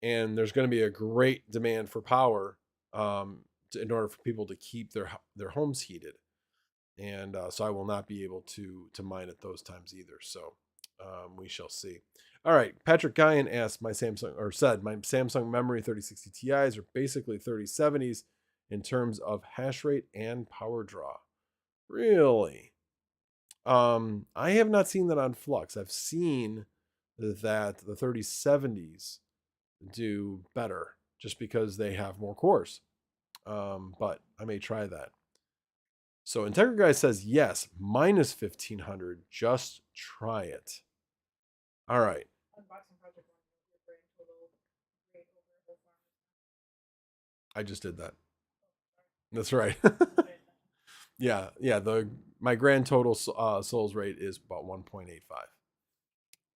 Speaker 1: and there's going to be a great demand for power in order for people to keep their homes heated. And so I will not be able to mine at those times either. So we shall see. All right, Patrick Guyan asked my Samsung memory 3060 Ti's are basically 3070s in terms of hash rate and power draw. Really? I have not seen that on Flux. I've seen that the 3070s do better just because they have more cores. But I may try that. So Integra Guy says yes, minus 1500. Just try it. All right. I just did that. That's right. yeah. My grand total souls rate is about 1.85.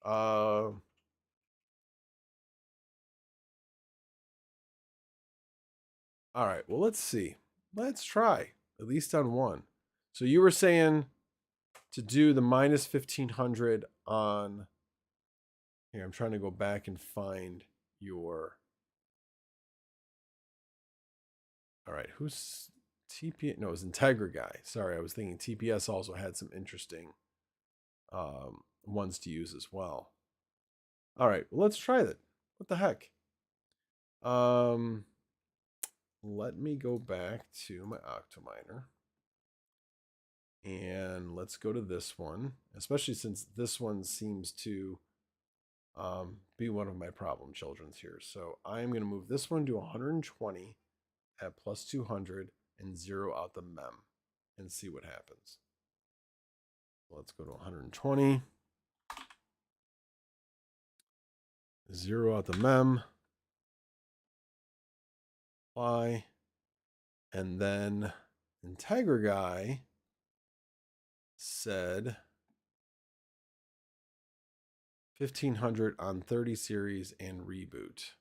Speaker 1: All right. Well, let's see. Let's try at least on one. So you were saying to do the minus 1500 on here. I'm trying to go back and find your. All right. Who's TP? No, it was Integra Guy. Sorry, I was thinking TPS also had some interesting ones to use as well. All right, well, let's try that. What the heck? Let me go back to my Octominer. And let's go to this one, especially since this one seems to be one of my problem children's here. So I'm going to move this one to 120 at plus 200 and zero out the mem and see what happens. Let's go to 120. Zero out the mem. Apply. And then Integra Guy said 1500 on 30 series and reboot.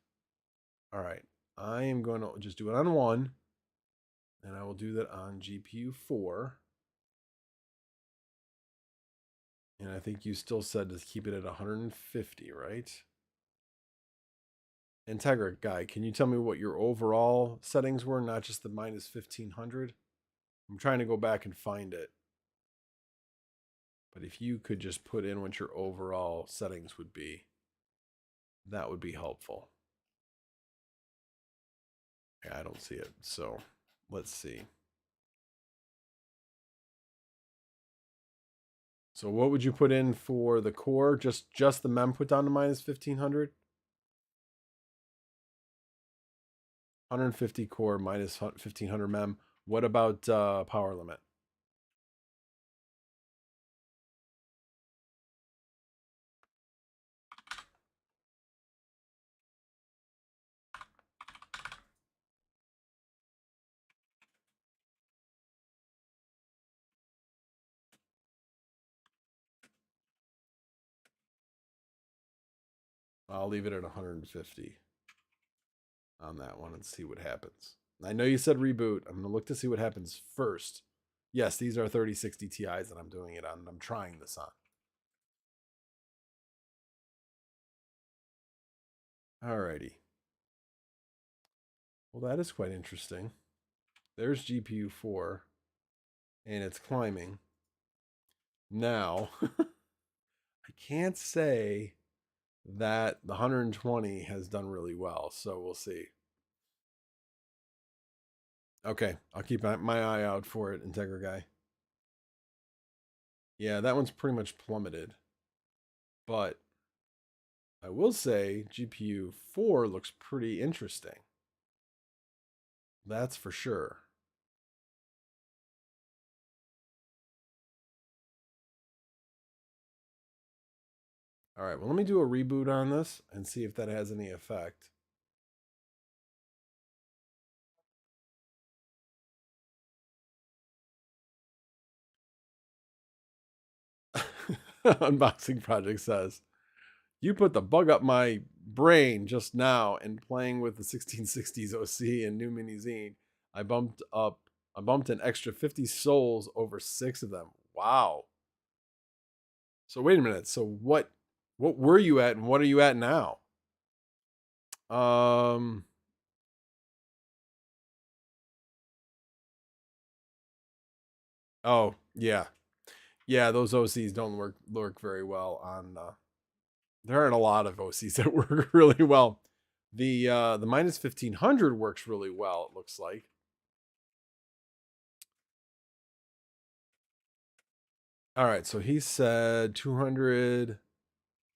Speaker 1: All right. I am going to just do it on one. And I will do that on GPU 4. And I think you still said to keep it at 150, right? Integra Guy, can you tell me what your overall settings were, not just the minus 1500? I'm trying to go back and find it. But if you could just put in what your overall settings would be, that would be helpful. Yeah, I don't see it. So let's see. So what would you put in for the core? Just the mem put down to minus 1500? 150 core minus 1500 mem. What about power limit? I'll leave it at 150 on that one and see what happens. I know you said reboot. I'm going to look to see what happens first. Yes, these are 3060 Ti's that I'm doing it on. I'm trying this on. Alrighty. Well, that is quite interesting. There's GPU 4, and it's climbing. Now, I can't say that the 120 has done really well, so we'll see. Okay, I'll keep my eye out for it, Integra guy. Yeah, that one's pretty much plummeted. But I will say GPU 4 looks pretty interesting. That's for sure. All right, well, let me do a reboot on this and see if that has any effect. Unboxing Project says, you put the bug up my brain just now and playing with the 1660s OC and new miniZ. I bumped an extra 50 souls over 6 of them. Wow. So wait a minute. So what were you at and what are you at now? Oh, yeah. Yeah, those OCs don't work very well on there aren't a lot of OCs that work really well. The minus 1500 works really well, it looks like. All right, so he said 200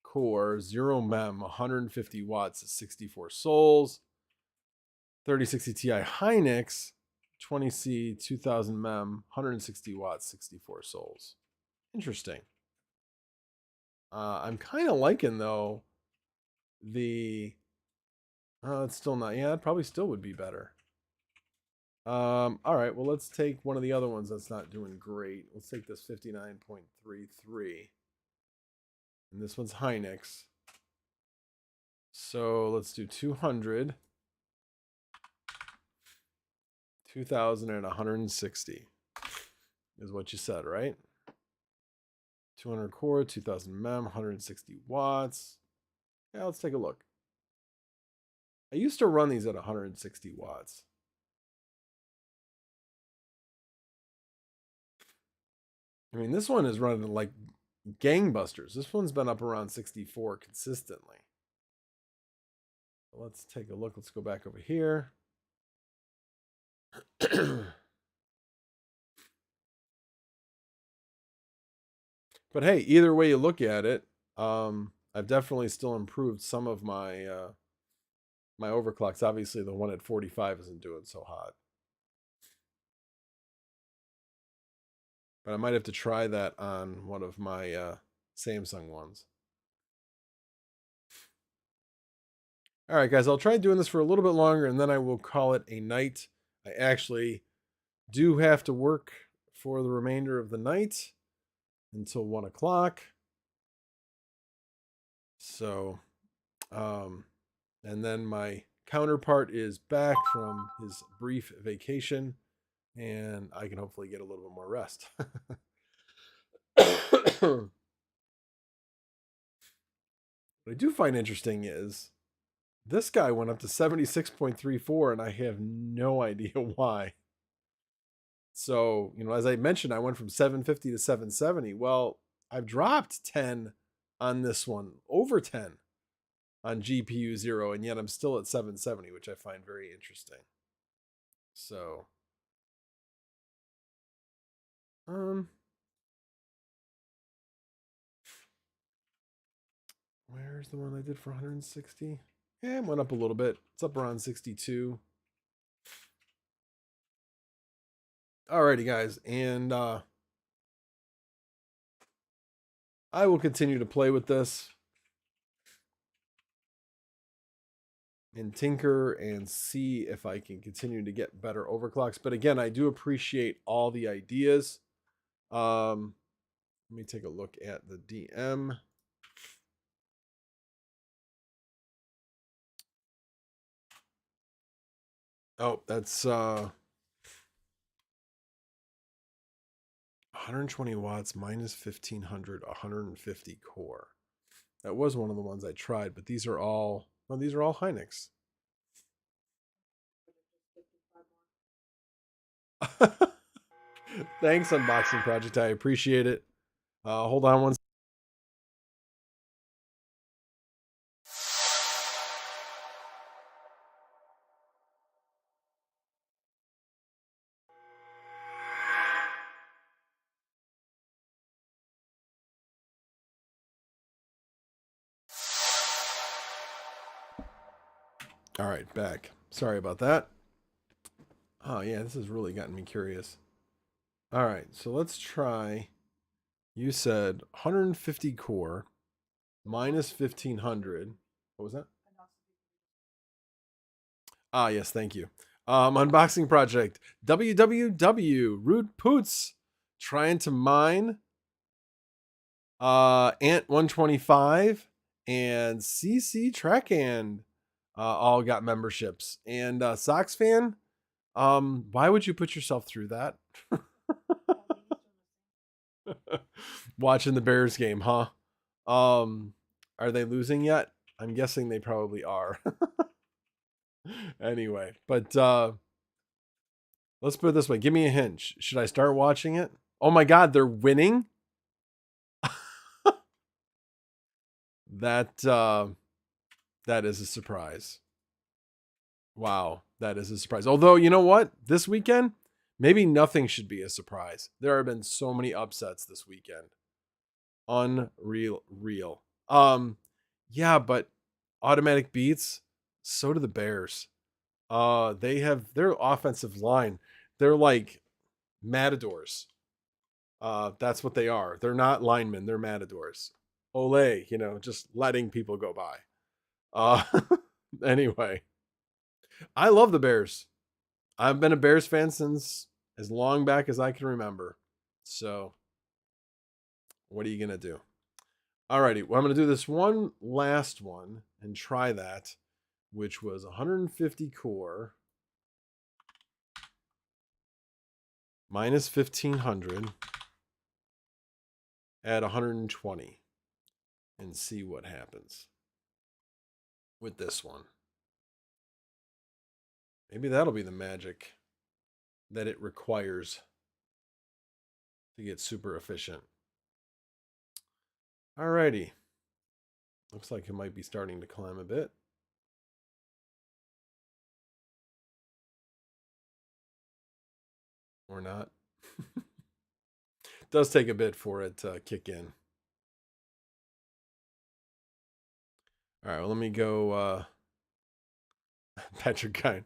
Speaker 1: core, 0 mem, 150 watts, 64 souls, 3060 Ti Hynix, 20C, 2000 mem, 160 watts, 64 souls. Interesting. I'm kind of liking though the. It's still not. Yeah, it probably still would be better. All right. Well, let's take one of the other ones that's not doing great. Let's take this 59.33, and this one's Hynix. So let's do 200, 2000, and 160 is what you said, right? 200 core, 2000 mem, 160 watts. Yeah, let's take a look. I used to run these at 160 watts. I mean, this one is running like gangbusters. This one's been up around 64 consistently. Let's take a look. Let's go back over here. But hey, either way you look at it, I've definitely still improved some of my my overclocks. Obviously, the one at 45 isn't doing so hot. But I might have to try that on one of my Samsung ones. All right, guys, I'll try doing this for a little bit longer, and then I will call it a night. I actually do have to work for the remainder of the night until 1 o'clock. So, and then my counterpart is back from his brief vacation, and I can hopefully get a little bit more rest. What I do find interesting is this guy went up to 76.34, and I have no idea why. So, as I mentioned, I went from 750 to 770. Well, I've dropped 10 on this one, over 10 on GPU 0, and yet I'm still at 770, which I find very interesting. So, where's the one I did for 160? Yeah, it went up a little bit. It's up around 62. Alrighty, guys, and I will continue to play with this and tinker and see if I can continue to get better overclocks. But again, I do appreciate all the ideas. Let me take a look at the DM. Oh, that's 120 watts minus 1500, 150 core. That was one of the ones I tried, but these are all, well, these are all Hynix. Thanks, Unboxing Project. I appreciate it. Hold on one second. All right, back. Sorry about that. Oh, yeah, this has really gotten me curious. All right, so let's try. You said 150 core minus 1500. What was that? Ah, yes, thank you. Unboxing Project. WWW. Rude Poots. Trying to mine. Ant 125 and CC Trackhand all got memberships. And Sox fan, why would you put yourself through that? Watching the Bears game, huh? Are they losing yet? I'm guessing they probably are. Anyway, but let's put it this way. Give me a hint. Should I start watching it? Oh my God, they're winning. That is a surprise. Wow, that is a surprise. Although, you know what? This weekend, maybe nothing should be a surprise. There have been so many upsets this weekend. Unreal, real. Yeah, but automatic beats, so do the Bears. They have their offensive line. They're like matadors. That's what they are. They're not linemen, they're matadors. Ole, just letting people go by. Anyway, I love the Bears. I've been a Bears fan since as long back as I can remember. So, what are you going to do? Alrighty, well, I'm going to do this one last one and try that, which was 150 core minus 1500 at 120 and see what happens with this one. Maybe that'll be the magic that it requires to get super efficient. Alrighty. Looks like it might be starting to climb a bit. Or not. It does take a bit for it to kick in. All right, well, let me go Patrick Guy.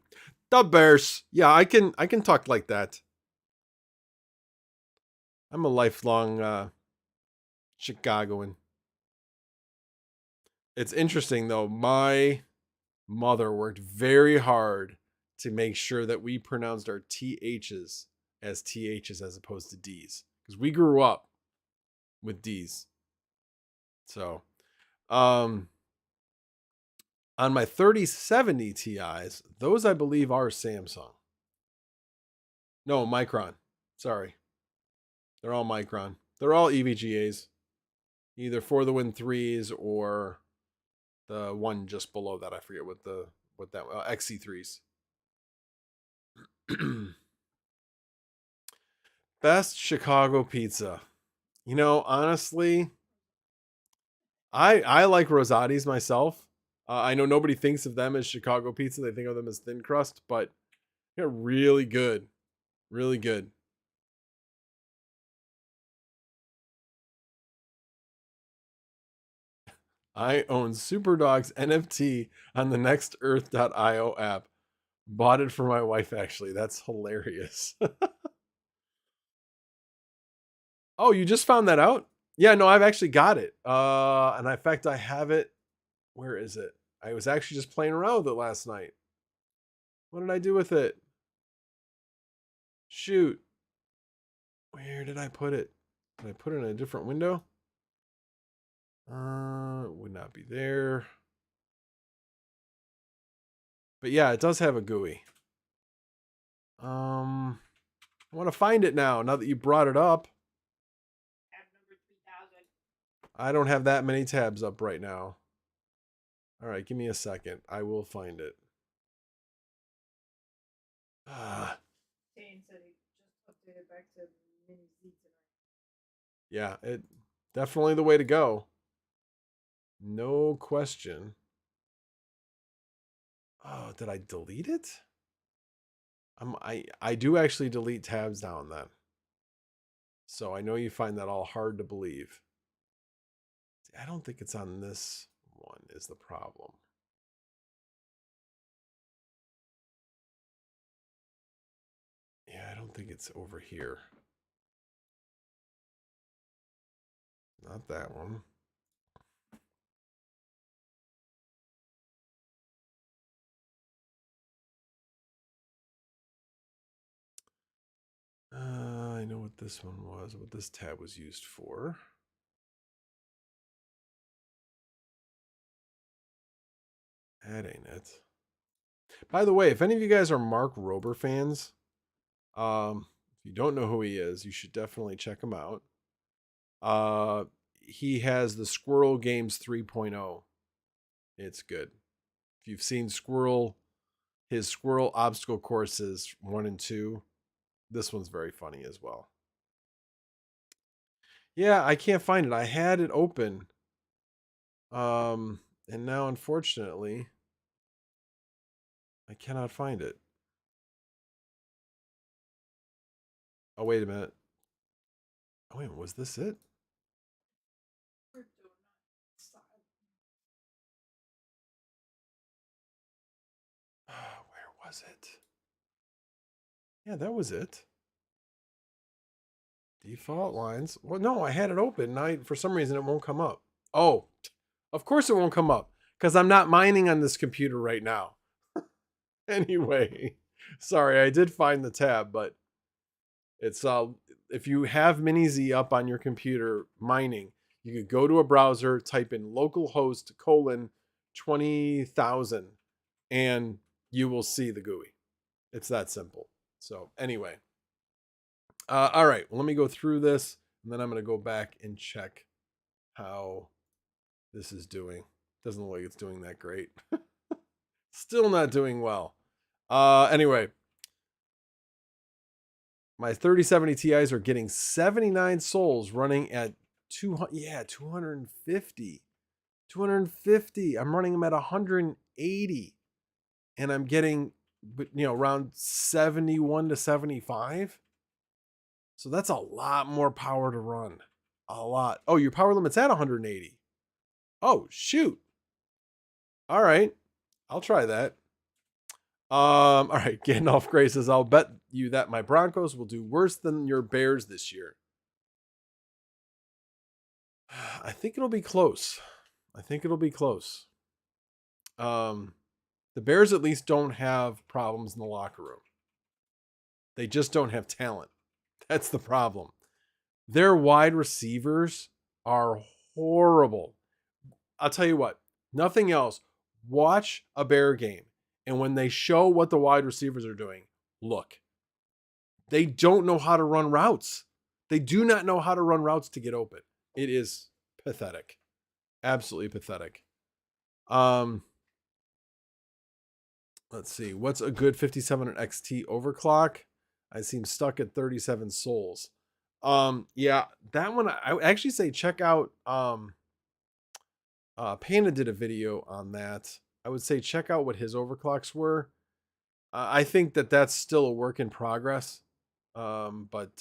Speaker 1: The Bears. Yeah, I can talk like that. I'm a lifelong Chicagoan. It's interesting though. My mother worked very hard to make sure that we pronounced our THs as THs as opposed to Ds. Because we grew up with Ds. So on my 3070 Ti's, those I believe are Samsung. No, Micron. Sorry. They're all Micron. They're all EVGAs. Either for the Win 3s or the one just below that. I forget what that XC3s. Best Chicago pizza. Honestly, I like Rosati's myself. I know nobody thinks of them as Chicago pizza. They think of them as thin crust, but Yeah, really good. Really good. I own Superdog's NFT on the nextearth.io app. Bought it for my wife, actually. That's hilarious. Oh, you just found that out? Yeah, no, I've actually got it. And in fact, I have it. Where is it? I was actually just playing around with it last night. What did I do with it? Shoot. Where did I put it? Did I put it in a different window? It would not be there. But yeah, it does have a GUI. I want to find it now that you brought it up.
Speaker 2: Tab number 3000.
Speaker 1: I don't have that many tabs up right now. All right, give me a second. I will find it.
Speaker 2: Shane said he just updated back to miniZ tonight.
Speaker 1: Yeah, it definitely the way to go. No question. Oh, did I delete it? I do actually delete tabs now and then. So I know you find that all hard to believe. I don't think it's on this one is the problem. Yeah, I don't think it's over here. Not that one. I know what this one was, what this tab was used for. That ain't it. By the way, if any of you guys are Mark Rober fans, if you don't know who he is, you should definitely check him out. He has the Squirrel Games 3.0. It's good. If you've seen his Squirrel obstacle courses 1 and 2, this one's very funny as well. Yeah, I can't find it. I had it open. And now unfortunately, I cannot find it. Oh, wait a minute. Oh, wait, was this it?
Speaker 2: We're doing that style.
Speaker 1: Where was it? Yeah, that was it. Default lines. Well, no, I had it open. For some reason, it won't come up. Oh, of course it won't come up because I'm not mining on this computer right now. Anyway, sorry, I did find the tab, but it's if you have miniZ up on your computer mining, you could go to a browser, type in localhost :20,000, and you will see the GUI. It's that simple. So anyway, all right, well, let me go through this, and then I'm going to go back and check how this is doing. Doesn't look like it's doing that great. Still not doing well. Anyway, my 3070 Ti's are getting 79 souls running at 250. 250. I'm running them at 180. And I'm getting around 71 to 75. So that's a lot more power to run. A lot. Oh, your power limit's at 180. Oh, shoot. All right. I'll try that. All right. Gandalf Gray says, I'll bet you that my Broncos will do worse than your Bears this year. I think it'll be close. The Bears at least don't have problems in the locker room. They just don't have talent. That's the problem. Their wide receivers are horrible. I'll tell you what, nothing else. Watch a Bear game, and when they show what the wide receivers are doing, look. They don't know how to run routes. They do not know how to run routes to get open. It is pathetic. Absolutely pathetic. Let's see. What's a good 5700 XT overclock? I seem stuck at 37 souls. Yeah, that one I actually say check out. Panda did a video on that. I would say check out what his overclocks were. I think that that's still a work in progress. But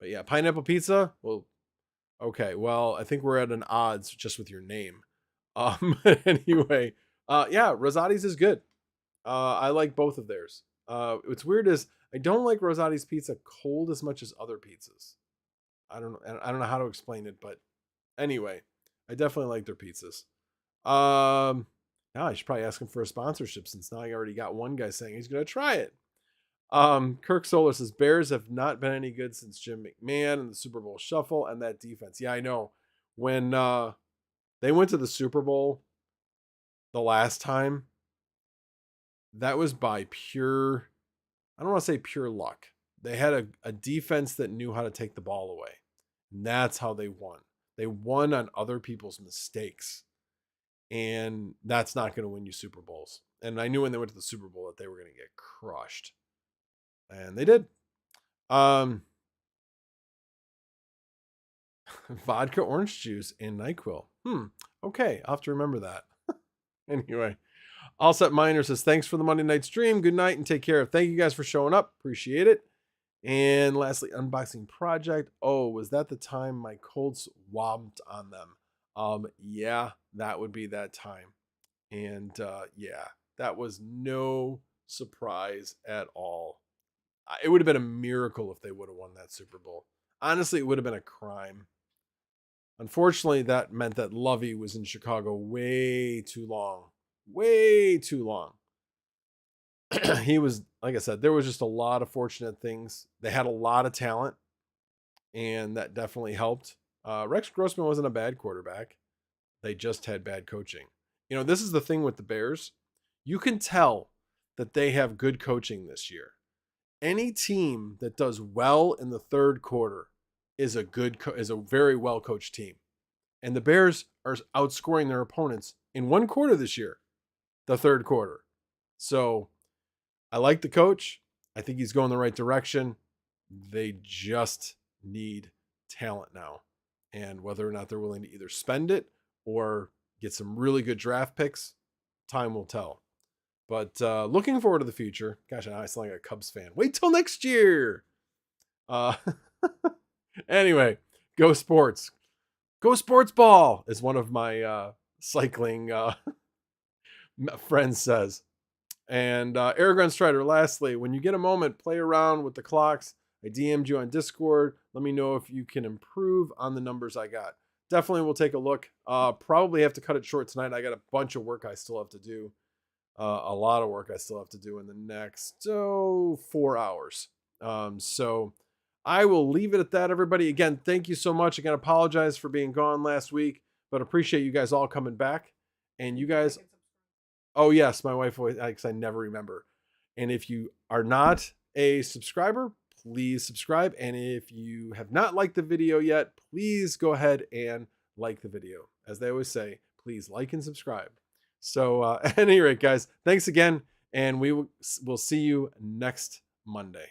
Speaker 1: yeah, pineapple pizza. Well, okay. Well, I think we're at an odds just with your name. Anyway, yeah, Rosati's is good. I like both of theirs. What's weird is I don't like Rosati's pizza cold as much as other pizzas. I don't know. I don't know how to explain it, but anyway, I definitely like their pizzas. Now I should probably ask him for a sponsorship since now I already got one guy saying he's going to try it. Kirk Solar says Bears have not been any good since Jim McMahon and the Super Bowl shuffle and that defense. Yeah, I know. When they went to the Super Bowl the last time, that was by pure, I don't want to say pure luck. They had a defense that knew how to take the ball away. And that's how they won. They won on other people's mistakes. And that's not going to win you Super Bowls. And I knew when they went to the Super Bowl that they were going to get crushed. And they did. Vodka, orange juice, and NyQuil. Okay, I'll have to remember that. Anyway, All Set Miner says, thanks for the Monday night stream. Good night and take care. Thank you guys for showing up. Appreciate it. And lastly, Unboxing Project. Oh, was that the time my Colts womped on them? Yeah, that would be that time. And yeah, that was no surprise at all. It would have been a miracle if they would have won that Super Bowl. Honestly, it would have been a crime. Unfortunately, that meant that Lovey was in Chicago way too long. Way too long. He was, like I said, there was just a lot of fortunate things. They had a lot of talent, and that definitely helped. Rex Grossman wasn't a bad quarterback. They just had bad coaching. You know, this is the thing with the Bears. You can tell that they have good coaching this year. Any team that does well in the third quarter is a very well coached team. And the Bears are outscoring their opponents in one quarter this year, the third quarter. So I like the coach. I think he's going the right direction. They just need talent now. And whether or not they're willing to either spend it or get some really good draft picks, time will tell. But looking forward to the future. Gosh, I sound like a Cubs fan. Wait till next year. Anyway, go sports. Go sports ball, as one of my cycling friends says. And Argon Strider, lastly, when you get a moment, play around with the clocks. I DM'd you on Discord. Let me know if you can improve on the numbers I got. Definitely will take a look. Probably have to cut it short tonight. I got a bunch of work I still have to do. A lot of work I still have to do in the next 4 hours. So I will leave it at that, everybody. Again, thank you so much. Again, apologize for being gone last week, but appreciate you guys all coming back. And you guys, oh yes, my wife always, because I never remember. And if you are not a subscriber, please subscribe. And if you have not liked the video yet, please go ahead and like the video. As they always say, please like and subscribe. So at any rate, guys, thanks again. And we will see you next Monday.